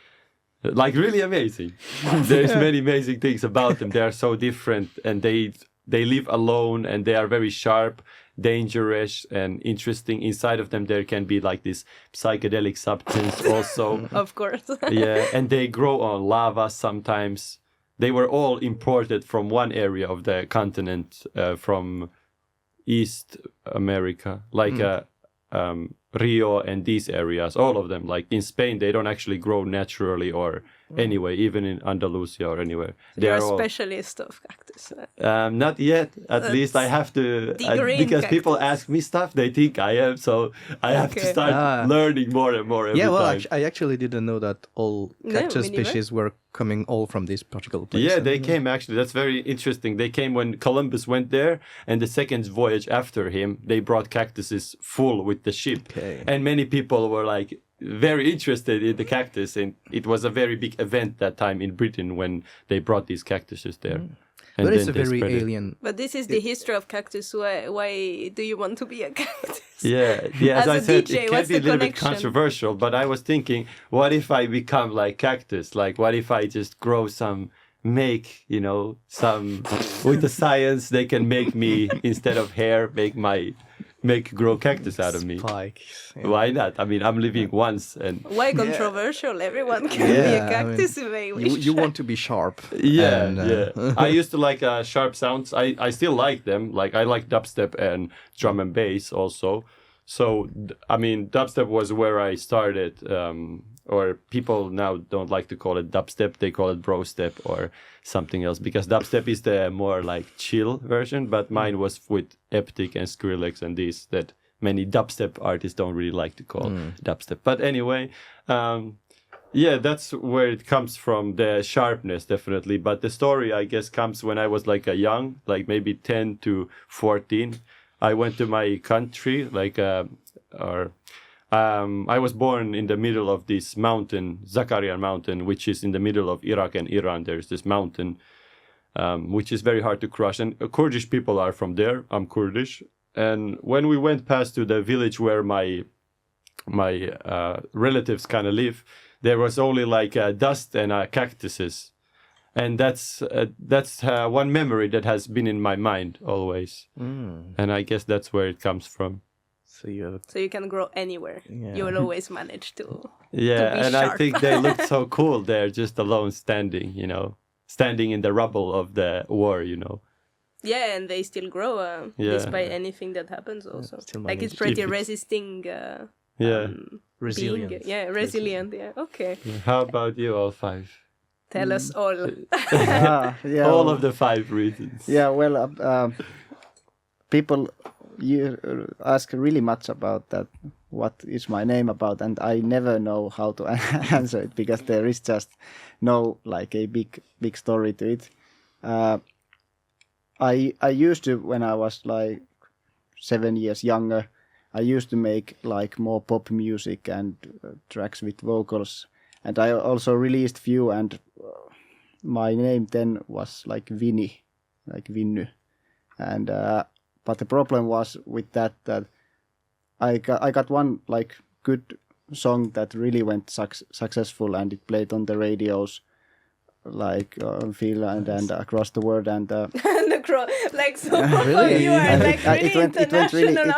really amazing. There's many amazing things about them. They are so different, and they live alone, and they are very sharp, dangerous, and interesting. Inside of them there can be like this psychedelic substance also. Of course. Yeah, and they grow on lava sometimes. They were all imported from one area of the continent, from East America, like Rio and these areas, all of them. Like in Spain, they don't actually grow naturally or anyway, even in Andalusia or anywhere. You're a specialist of cactus. Not yet. At least I have to, because people ask me stuff, they think I am, so I have to start learning more and more every time. I actually didn't know that all cactus species were coming all from this particular place. Yeah, they came actually. That's very interesting. They came when Columbus went there, and the second voyage after him, they brought cactuses full with the ship. Okay. And many people were like very interested in the cactus, and it was a very big event that time in Britain when they brought these cactuses there. And but it's a very alien. But this is the history of cactus. Why do you want to be a cactus? Yeah. As I said, it can be a little bit controversial, but I was thinking, what if I become like cactus? Like, what if I just grow some, with the science, they can make me, instead of hair, grow cactus out of me. Spikes. Yeah. Why not? I mean, I'm living once. And why controversial? Everyone can be a cactus if they wish. You want to be sharp. Yeah. I used to like sharp sounds. I still like them. Like I like dubstep and drum and bass also. So, I mean, dubstep was where I started. Or people now don't like to call it dubstep. They call it brostep or something else. Because dubstep is the more like chill version. But mine was with Eptic and Skrillex and these that many dubstep artists don't really like to call dubstep. But anyway, that's where it comes from, the sharpness, definitely. But the story, I guess, comes when I was like a young, like maybe 10 to 14. I went to my country, I was born in the middle of this mountain, Zakarian mountain, which is in the middle of Iraq and Iran. There's this mountain, which is very hard to cross. And Kurdish people are from there. I'm Kurdish. And when we went past to the village where my relatives kind of live, there was only like dust and cactuses. And that's one memory that has been in my mind always. And I guess that's where it comes from. So you can grow anywhere. Yeah. You will always manage to. Yeah, to be and sharp. I think they looked so cool there, just alone standing in the rubble of the war, Yeah, and they still grow despite anything that happens. Also, like it's pretty resisting. Resilient. Resilient. Yeah. Okay. Yeah. How about you, AllFive? Tell us all. All of the 5 reasons. Yeah. Well, people. You ask really much about that. What is my name about? And I never know how to answer it because there is just no like a big story to it. I used to, when I was like 7 years younger, I used to make like more pop music and tracks with vocals, and I also released few. And my name then was like Vinny, like Vinny, and. But the problem was with that I got one like good song that really went successful, and it played on the radios like in Finland and across the world, and like so really? You are like really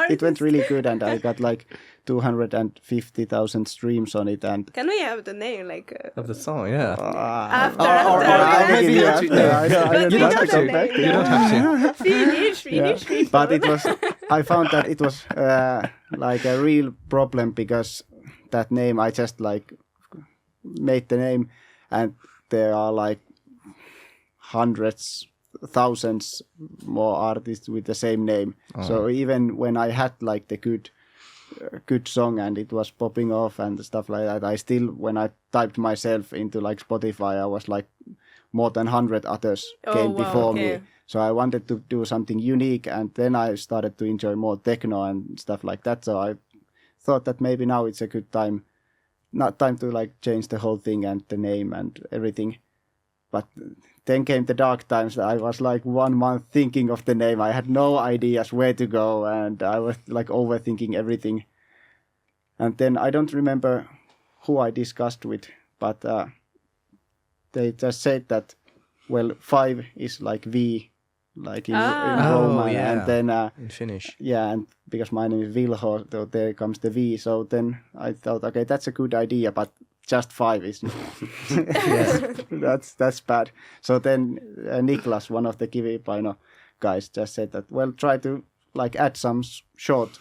it went really good, and I got like 250,000 streams on it. And can we have the name of the song? Yeah. Maybe you don't have to. You don't have to. Finish. But it was. I found that it was like a real problem because that name I just like made the name, and there are like hundreds, thousands more artists with the same name. So even when I had like the good song and it was popping off and stuff like that, I still, when I typed myself into like Spotify, I was like more than 100 others came before me. So I wanted to do something unique, and then I started to enjoy more techno and stuff like that. So I thought that maybe now it's a good time, not time to like change the whole thing and the name and everything. But then came the dark times. I was like 1 month thinking of the name. I had no ideas where to go, and I was like overthinking everything. And then I don't remember who I discussed with, but they just said that, well, 5 is like V, like in Roman, and then in Finnish. Yeah, and because my name is Vilho, so there comes the V. So then I thought, okay, that's a good idea, but just 5 is that's bad. So then Niklas, one of the Kivipaino guys, just said that, well, try to like add some short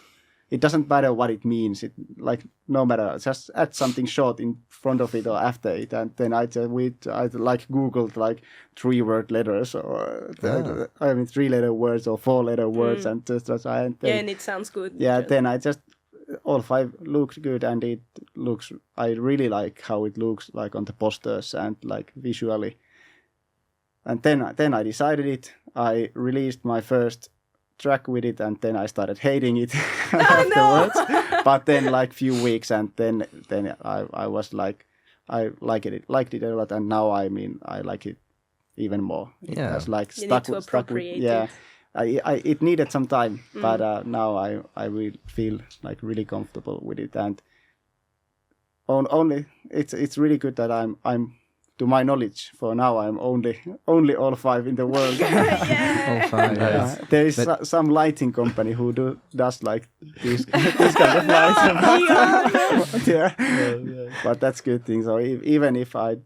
it doesn't matter what it means. It like no matter, just add something short in front of it or after it, and then I like Googled like 3-word letters or 3-letter words or 4-letter words, and just and it sounds good. Yeah, then I just AllFive looks good, and it looks. I really like how it looks like on the posters and like visually. And then I decided it. I released my first track with it, and then I started hating it afterwards. But then like few weeks, and then I was like, I liked it a lot, and now I like it even more. It has like you need to appropriate it. It needed some time, but now I will feel like really comfortable with it, and only it's really good that I'm to my knowledge for now I'm only AllFive in the world. AllFive. There is some lighting company who does like this kind of lights. But that's good thing. So even if I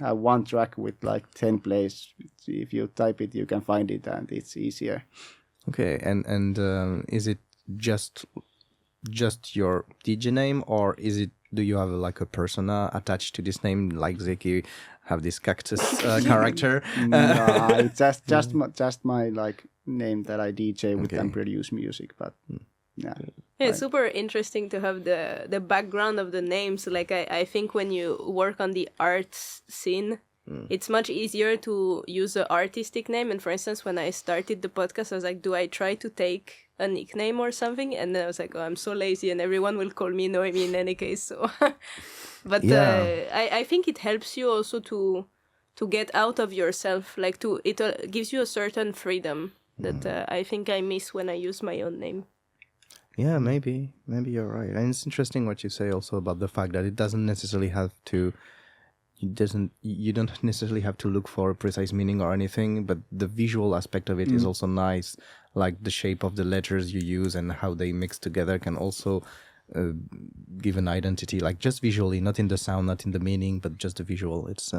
have one track with like 10 plays, if you type it, you can find it, and it's easier. Okay, and is it just your DJ name, or do you have like a persona attached to this name, like Ziki have this cactus character? No, it's just my like name that I DJ with and produce music, but yeah. It's super interesting to have the background of the names. Like I think when you work on the arts scene, it's much easier to use an artistic name. And for instance, when I started the podcast, I was like, do I try to take a nickname or something? And then I was like, oh, I'm so lazy, and everyone will call me Noémie in any case. So, but I think it helps you also to get out of yourself. Like it gives you a certain freedom that I think I miss when I use my own name. Yeah, maybe you're right. And it's interesting what you say also about the fact that it doesn't necessarily have to. You don't necessarily have to look for a precise meaning or anything, but the visual aspect of it is also nice. Like the shape of the letters you use and how they mix together can also give an identity, like just visually, not in the sound, not in the meaning, but just the visual. It's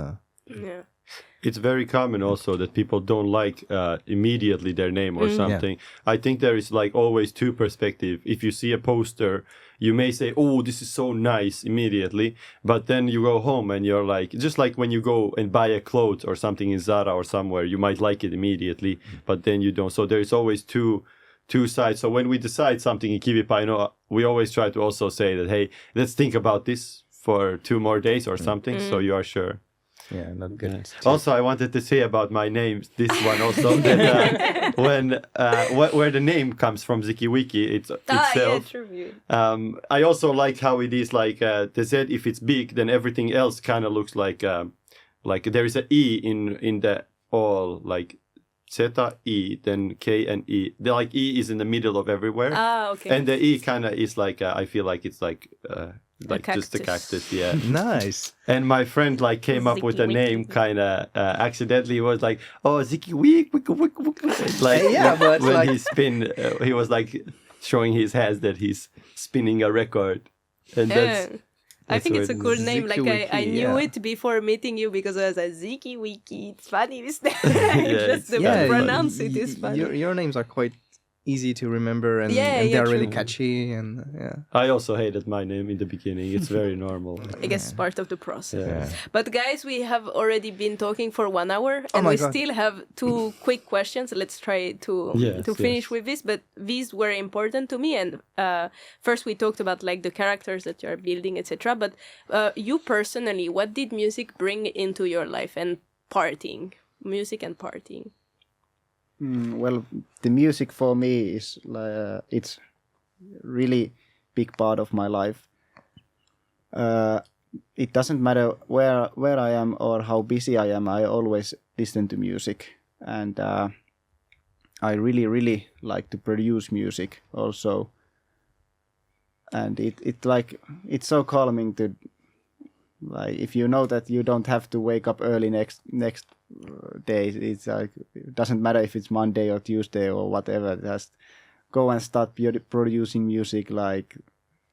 It's very common also that people don't like immediately their name or something. Yeah. I think there is like always two perspectives. If you see a poster, you may say, oh, this is so nice immediately. But then you go home and you're like, just like when you go and buy a clothes or something in Zara or somewhere, you might like it immediately, but then you don't. So there is always two sides. So when we decide something in Kivipaino, we always try to also say that, hey, let's think about this for 2 more days or something. So you are sure. Yeah, not good. Yeah. Also, I wanted to say about my name, this one also, that where the name comes from, Zikiwiki itself. Yeah, true. I also like how it is like the Z. If it's big, then everything else kind of looks like there is an E in the all, like Z-E, then K and E. The like E is in the middle of everywhere. Okay. And the E kind of is like I feel like it's like just a cactus, yeah. Nice. And my friend like came up with a name kind of accidentally. He was like, "Oh, Zikiwiki," like but when like... he was like showing his hands that he's spinning a record, and that's I think it's a cool name. Zikiwiki, like I knew it before meeting you because I was like Zikiwiki. It's funny, just the way you pronounce it is funny. Your names are quite easy to remember, and they're really catchy, and I also hated my name in the beginning. It's very normal. I guess it's part of the process. Yeah. But guys, we have already been talking for 1 hour, and we still have 2 quick questions. Let's try to finish with this, but these were important to me. And first we talked about like the characters that you're building, etc. But you personally, what did music bring into your life and partying? Music and partying. Well, the music for me is it's really big part of my life. It doesn't matter where I am or how busy I am. I always listen to music, and I really like to produce music also. And it's so calming to, like, if you know that you don't have to wake up early next day. It's like, it doesn't matter if it's Monday or Tuesday or whatever. Just go and start producing music like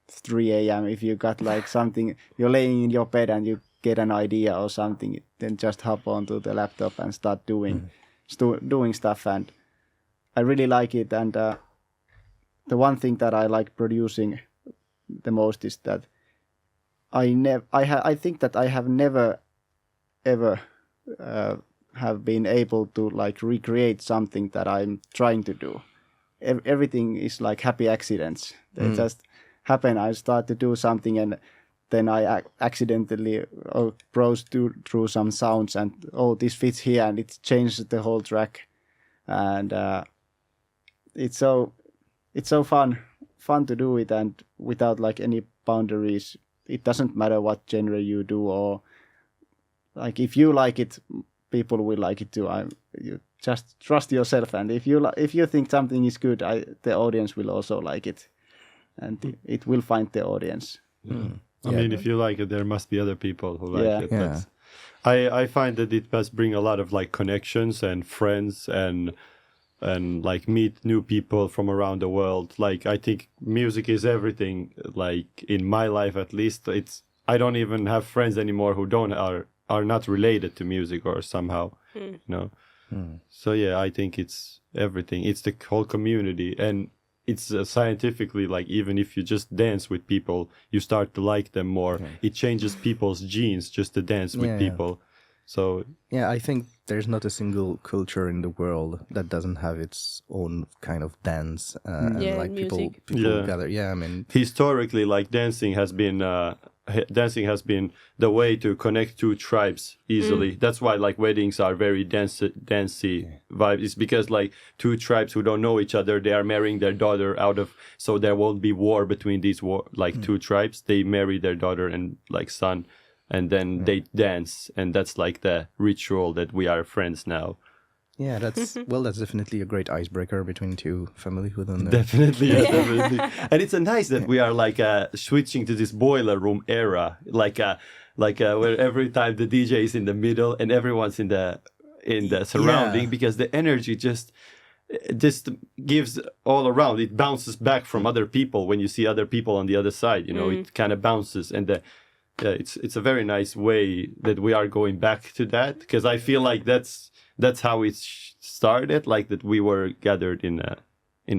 3 a.m. If you got like something, you're laying in your bed and you get an idea or something, then just hop onto the laptop and start doing stuff. And I really like it. And the one thing that I like producing the most is that I think that I have never ever have been able to like recreate something that I'm trying to do. Everything is like happy accidents. They just happen. I start to do something and then I accidentally browse through some sounds and this fits here and it changes the whole track. And it's so fun to do it, and without like any boundaries. It doesn't matter what genre you do, or like if you like it, people will like it too. You just trust yourself, and if you think something is good, the audience will also like it, and it will find the audience. I mean, if you like it, there must be other people who like it. Yeah. I find that it must bring a lot of like connections and friends and like meet new people from around the world. Like I think music is everything. Like in my life, at least, I don't even have friends anymore who are not related to music or somehow, you know. So yeah, I think it's everything. It's the whole community, and it's scientifically like even if you just dance with people, you start to like them more. It changes people's genes just to dance with people. So yeah, I think there's not a single culture in the world that doesn't have its own kind of dance and like people gather. Yeah, I mean historically, like dancing has been the way to connect two tribes easily. That's why like weddings are very dancey vibe. It's because like two tribes who don't know each other, they are marrying their daughter so there won't be war between these two tribes. They marry their daughter and like son, and then they dance, and that's like the ritual that we are friends now. Yeah, that's definitely a great icebreaker between two family who don't know. Definitely. And it's nice that we are like switching to this boiler room era, like where every time the DJ is in the middle and everyone's in the surrounding, because the energy just gives all around. It bounces back from other people when you see other people on the other side. You know, it kind of bounces, and it's a very nice way that we are going back to that, because I feel like that's how it started, like that we were gathered in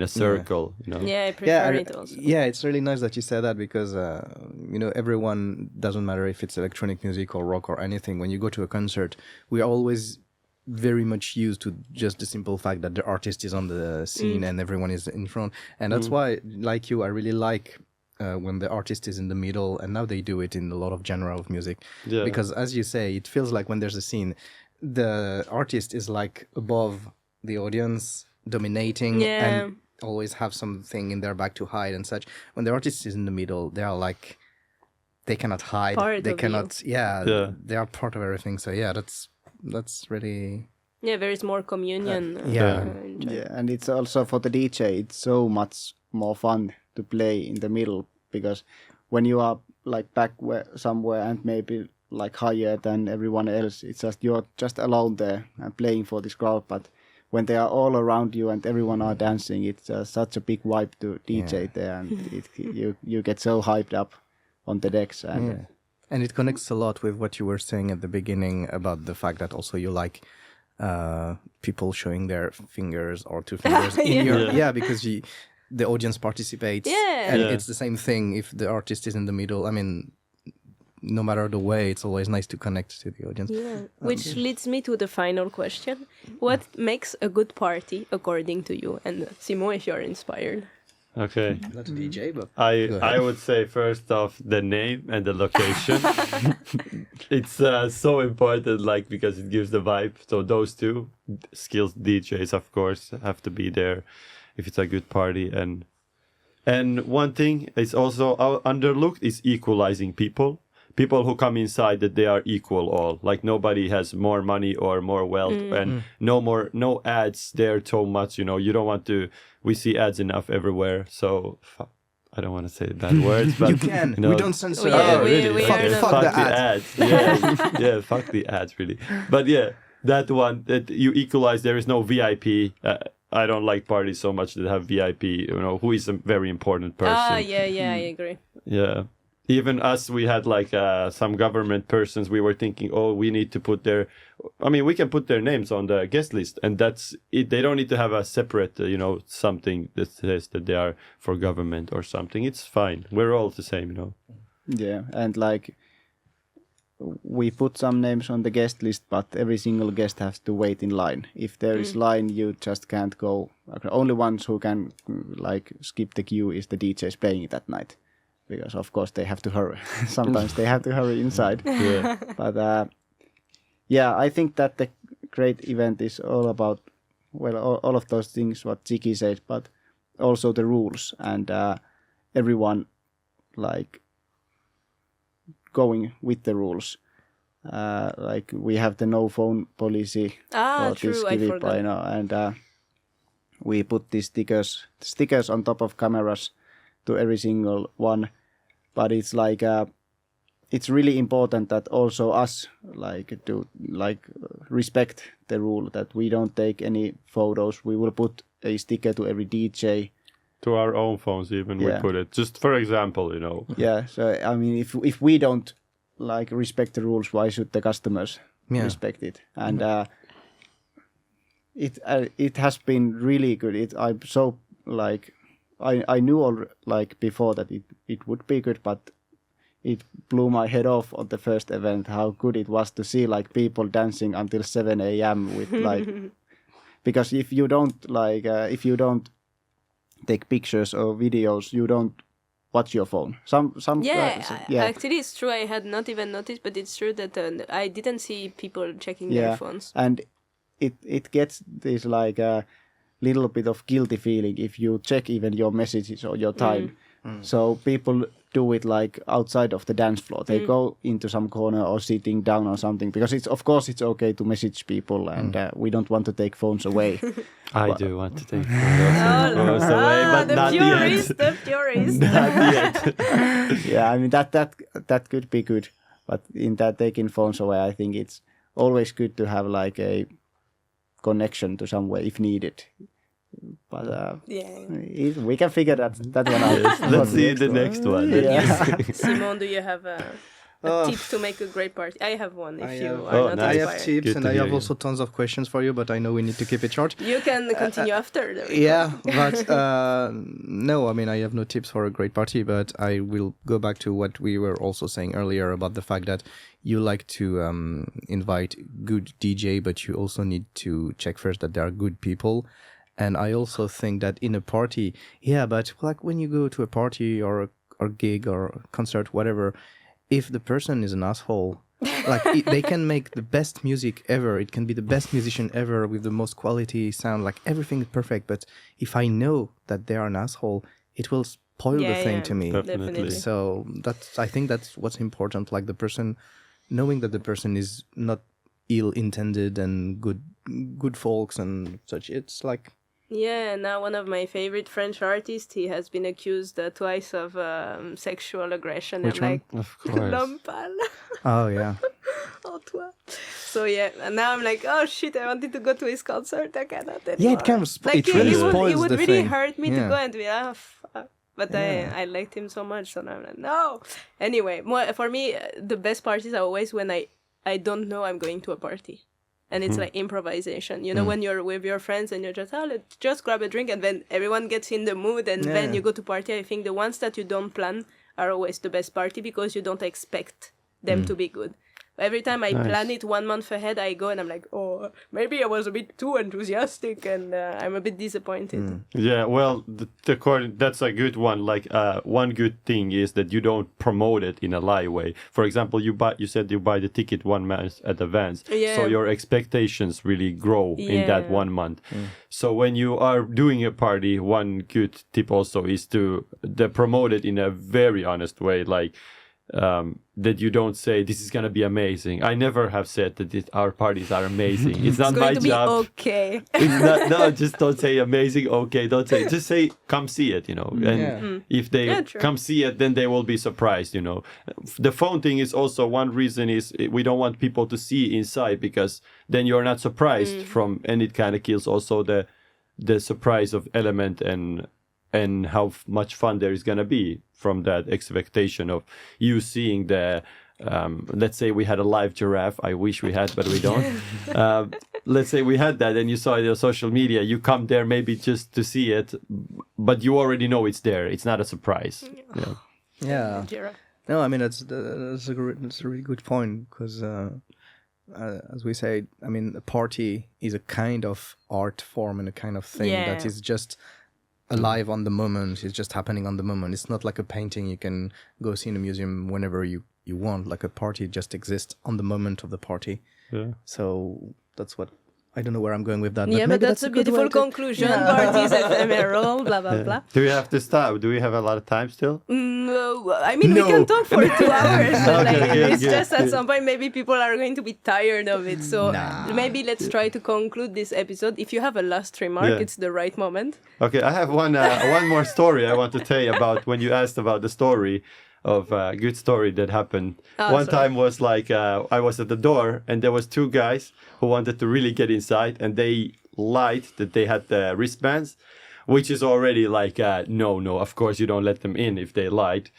a circle, you know. Yeah, I prefer it also. Yeah, it's really nice that you said that, because you know, everyone, doesn't matter if it's electronic music or rock or anything, when you go to a concert, we are always very much used to just the simple fact that the artist is on the scene and everyone is in front, and that's why, like you, I really like when the artist is in the middle, and now they do it in a lot of genre of music, because as you say, it feels like when there's a scene, the artist is like above the audience, dominating and always have something in their back to hide and such. When the artist is in the middle, they are like, they cannot hide, they are part of everything. So yeah, that's really there is more communion. And it's also for the DJ, it's so much more fun to play in the middle, because when you are like back somewhere and maybe like higher than everyone else, it's just you're just alone there and playing for this crowd. But when they are all around you and everyone are dancing, it's such a big vibe to DJ there, and you get so hyped up on the decks. And and it connects a lot with what you were saying at the beginning about the fact that also you like people showing their fingers or two fingers in your because the audience participates, and it's the same thing if the artist is in the middle. I mean, no matter the way, it's always nice to connect to the audience. Which leads me to the final question. What makes a good party according to you? And Simon, if you're inspired. Okay. Not a DJ, but I would say first off the name and the location. It's so important, like, because it gives the vibe. So those two skilled DJs, of course, have to be there if it's a good party. And one thing is also underlooked is equalizing people. People who come inside, that they are equal all. Like nobody has more money or more wealth, and no ads there so much. You know, you don't want to. We see ads enough everywhere. So I don't want to say bad words, but you can. You know, we don't censor. Really? Fuck the ads. Yeah, fuck the ads, really. But yeah, that one that you equalize. There is no VIP. I don't like parties so much that have VIP. You know, who is a very important person. I agree. Yeah. even us, we had like some government persons. We were thinking, oh, we need to put we can put their names on the guest list, and that's it. They don't need to have a separate, something that says that they are for government or something. It's fine. We're all the same, Yeah, and like we put some names on the guest list, but every single guest has to wait in line. If there is line, you just can't go. Only ones who can like skip the queue is the DJs playing that night. Because of course they have to hurry. Sometimes they have to hurry inside. Yeah. But I think that the great event is all about all of those things what Ziki said, but also the rules and everyone like going with the rules. Like we have the no phone policy for true, this I forgot. Kivipaino, and we put these stickers on top of cameras to every single one. But it's like it's really important that also us respect the rule that we don't take any photos. We will put a sticker to every DJ. To our own phones, even we put it. Just for example, Yeah. So I mean, if we don't like respect the rules, why should the customers respect it? And it has been really good. I'm so like. I knew before that it would be good, but it blew my head off on the first event how good it was to see like people dancing until 7 a.m. with like because if you don't take pictures or videos, you don't watch your phone. Actually it's true. I had not even noticed, but it's true that I didn't see people checking their phones. And it gets this like little bit of guilty feeling if you check even your messages or your time. So people do it like outside of the dance floor. They go into some corner or sitting down or something because it's okay to message people and we don't want to take phones away. I do want to take photos away, but not yet. The purist. Not yet. Yeah, I mean that could be good, but in that taking phones away, I think it's always good to have like a connection to somewhere if needed. But we can figure that one out. Let's see the next one. Simon, do you have a tip to make a great party? I have one if you are not I inspired. have tips Good and to I hear have you. also tons of questions for you, but I know we need to keep it short. You can continue after. But no, I mean, I have no tips for a great party, but I will go back to what we were also saying earlier about the fact that you like to invite good DJ, but you also need to check first that there are good people. And I also think that in a party, but like when you go to a party or gig or concert, whatever, if the person is an asshole, like they can make the best music ever. It can be the best musician ever with the most quality sound, like everything is perfect. But if I know that they are an asshole, it will spoil the thing to me. Definitely. So I think that's what's important. Like the person, knowing that the person is not ill-intended and good folks and such. It's like. Yeah, now one of my favorite French artists, he has been accused twice of sexual aggression. Which and one? Of course. L'homme pâle. Oh, yeah. Oh, toi. So yeah, and now I'm like, oh shit, I wanted to go to his concert. I cannot anymore. Yeah, it kind of it really spoils it would the really thing. hurt me to go and be fuck. But I liked him so much, so now I'm like, no. Anyway, for me, the best parties are always when I don't know I'm going to a party. And it's like improvisation, when you're with your friends and you're just, let's just grab a drink and then everyone gets in the mood and then you go to party. I think the ones that you don't plan are always the best party because you don't expect them to be good. Every time I plan it 1 month ahead, I go and I'm like, oh, maybe I was a bit too enthusiastic and I'm a bit disappointed. Yeah, well, that's a good one. Like, one good thing is that you don't promote it in a live way. For example, you said you buy the ticket 1 month at advance, so your expectations really grow in that 1 month. So when you are doing a party, one good tip also is to promote it in a very honest way, like. That you don't say this is gonna be amazing. I never have said that our parties are amazing. It's not my job. Okay. It's not. No, just don't say amazing. Okay, don't say. Just say come see it. And if they come see it, then they will be surprised. The phone thing is also one reason is we don't want people to see inside because then you're not surprised from, and it kind of kills also the surprise of element and and how much fun there is going to be from that expectation of you seeing the let's say we had a live giraffe. I wish we had, but we don't. Let's say we had that and you saw it on social media. You come there maybe just to see it, but you already know it's there. It's not a surprise. Yeah. Giraffe. No, I mean that's a really good point because as we say, I mean a party is a kind of art form and a kind of thing that is just alive on the moment. It's just happening on the moment. It's not like a painting you can go see in a museum whenever you want. Like a party just exists on the moment of the party. Yeah. So that's what I don't know where I'm going with that. Yeah, but that's a beautiful conclusion. Parties ephemeral, blah blah blah. Do we have to stop? Do we have a lot of time still? No, I mean we can talk for 2 hours. But it's just at some point maybe people are going to be tired of it. So maybe let's try to conclude this episode. If you have a last remark, it's the right moment. Okay, I have one more story I want to tell you about when you asked about the story of a good story that happened. One time was like I was at the door and there was 2 guys who wanted to really get inside and they lied that they had the wristbands, which is already like no, of course you don't let them in if they lied.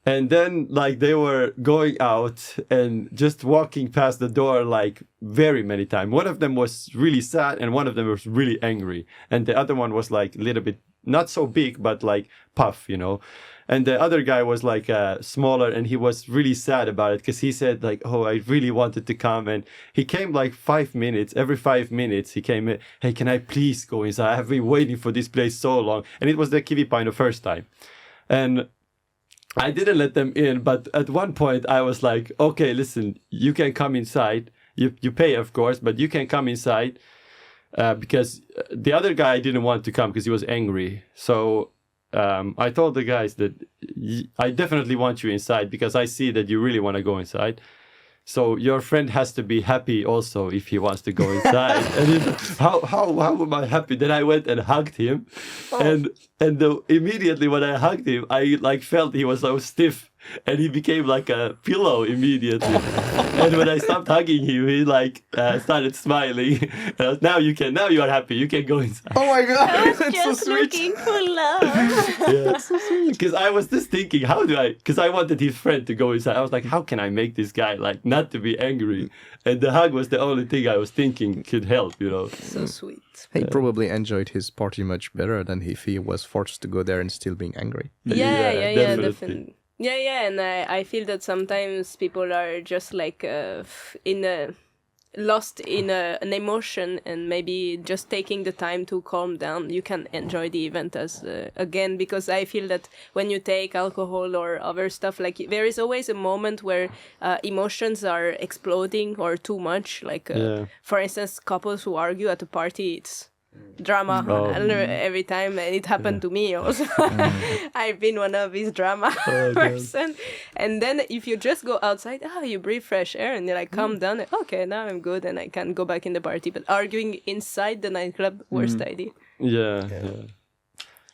And then like they were going out and just walking past the door like very many times. One of them was really sad and one of them was really angry. And the other one was like a little bit not so big, but like puff, you know. And the other guy was like smaller and he was really sad about it because he said like, oh, I really wanted to come. And he came like 5 minutes. Every 5 minutes he came in, hey, can I please go inside? I have been waiting for this place so long. And it was the Kivipaino first time. And I didn't let them in. But at one point I was like, okay, listen, you can come inside. You pay, of course, but you can come inside because the other guy didn't want to come because he was angry. So I told the guys that I definitely want you inside because I see that you really want to go inside. So your friend has to be happy also if he wants to go inside. And how am I happy? Then I went and hugged him, and immediately when I hugged him, I like felt he was so stiff, and he became like a pillow immediately. And when I stopped hugging him, he like started smiling. Now you are happy. You can go inside. Oh my god, I was that's just so sweet. looking for love. Yeah, so sweet. Because I was just thinking, because I wanted his friend to go inside. I was like, how can I make this guy like not to be angry? And the hug was the only thing I was thinking could help, you know. So sweet. He probably enjoyed his party much better than if he was forced to go there and still being angry. Yeah, definitely. Yeah, and I feel that sometimes people are just like lost in an emotion, and maybe just taking the time to calm down, you can enjoy the event as again, because I feel that when you take alcohol or other stuff, like there is always a moment where emotions are exploding or too much. Like for instance, couples who argue at a party, it's drama every time, and it happened to me also. I've been one of these drama person. And then if you just go outside, you breathe fresh air and you're like calm down, okay, now I'm good and I can go back in the party. But arguing inside the nightclub, worst idea.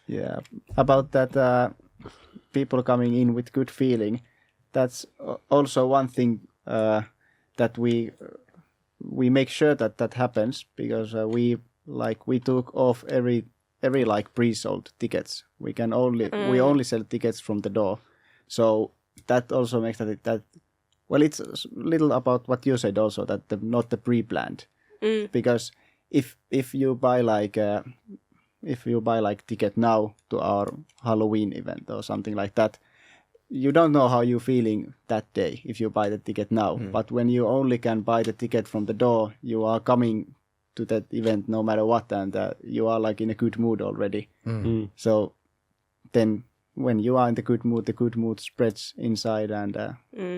Yeah, about that people coming in with good feeling, that's also one thing that we make sure that happens, because we took off every like pre-sold tickets. We only sell tickets from the door. So that also makes that well, it's a little about what you said also, that not the pre-planned. Because if you buy like ticket now to our Halloween event or something like that, you don't know how you're feeling that day if you buy the ticket now. But when you only can buy the ticket from the door, you are coming to that event no matter what, and you are like in a good mood already. So then when you are in the good mood spreads inside, and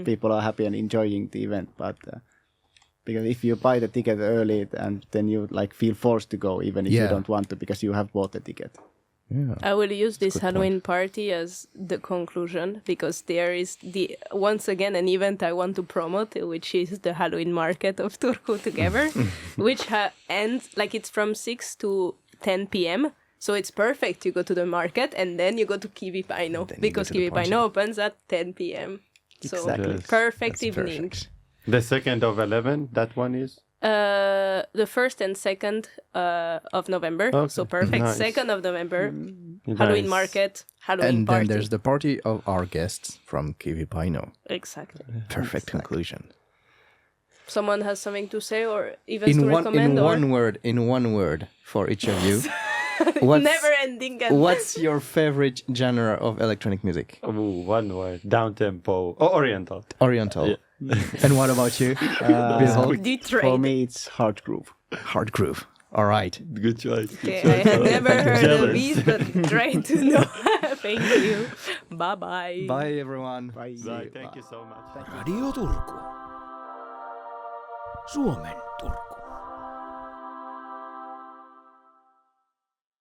people are happy and enjoying the event. But because if you buy the ticket early, and then you like feel forced to go even if you don't want to, because you have bought the ticket. I will use this Halloween party as the conclusion, because there is once again an event I want to promote, which is the Halloween market of Turku together, which ends like it's from 6 to 10 p.m. So it's perfect. You go to the market and then you go to Kivipaino, because Kivipaino opens at 10 p.m. So Exactly. perfect That's evening. perfect. The 2nd of 11, that one is? The 1st and 2nd of November. Okay. So perfect. Nice. 2nd of November. Nice. Halloween market. Halloween And party. then there's the party of our guests from Kivipaino. Exactly. Perfect conclusion. Someone has something to say or events to recommend? In one word for each of you. Never ending. What's your favorite genre of electronic music? Ooh, one word. Down tempo. Oh, Oriental. Oriental. Yeah. And what about you? Detroit. For me, it's hard groove. Hard groove. All right. Good choice. Okay, I had never heard Jealous. of these, but try to know. Thank you. Bye-bye. Bye, everyone. Bye. Bye. Thank you so much. Radio Turku. Suomen Turku.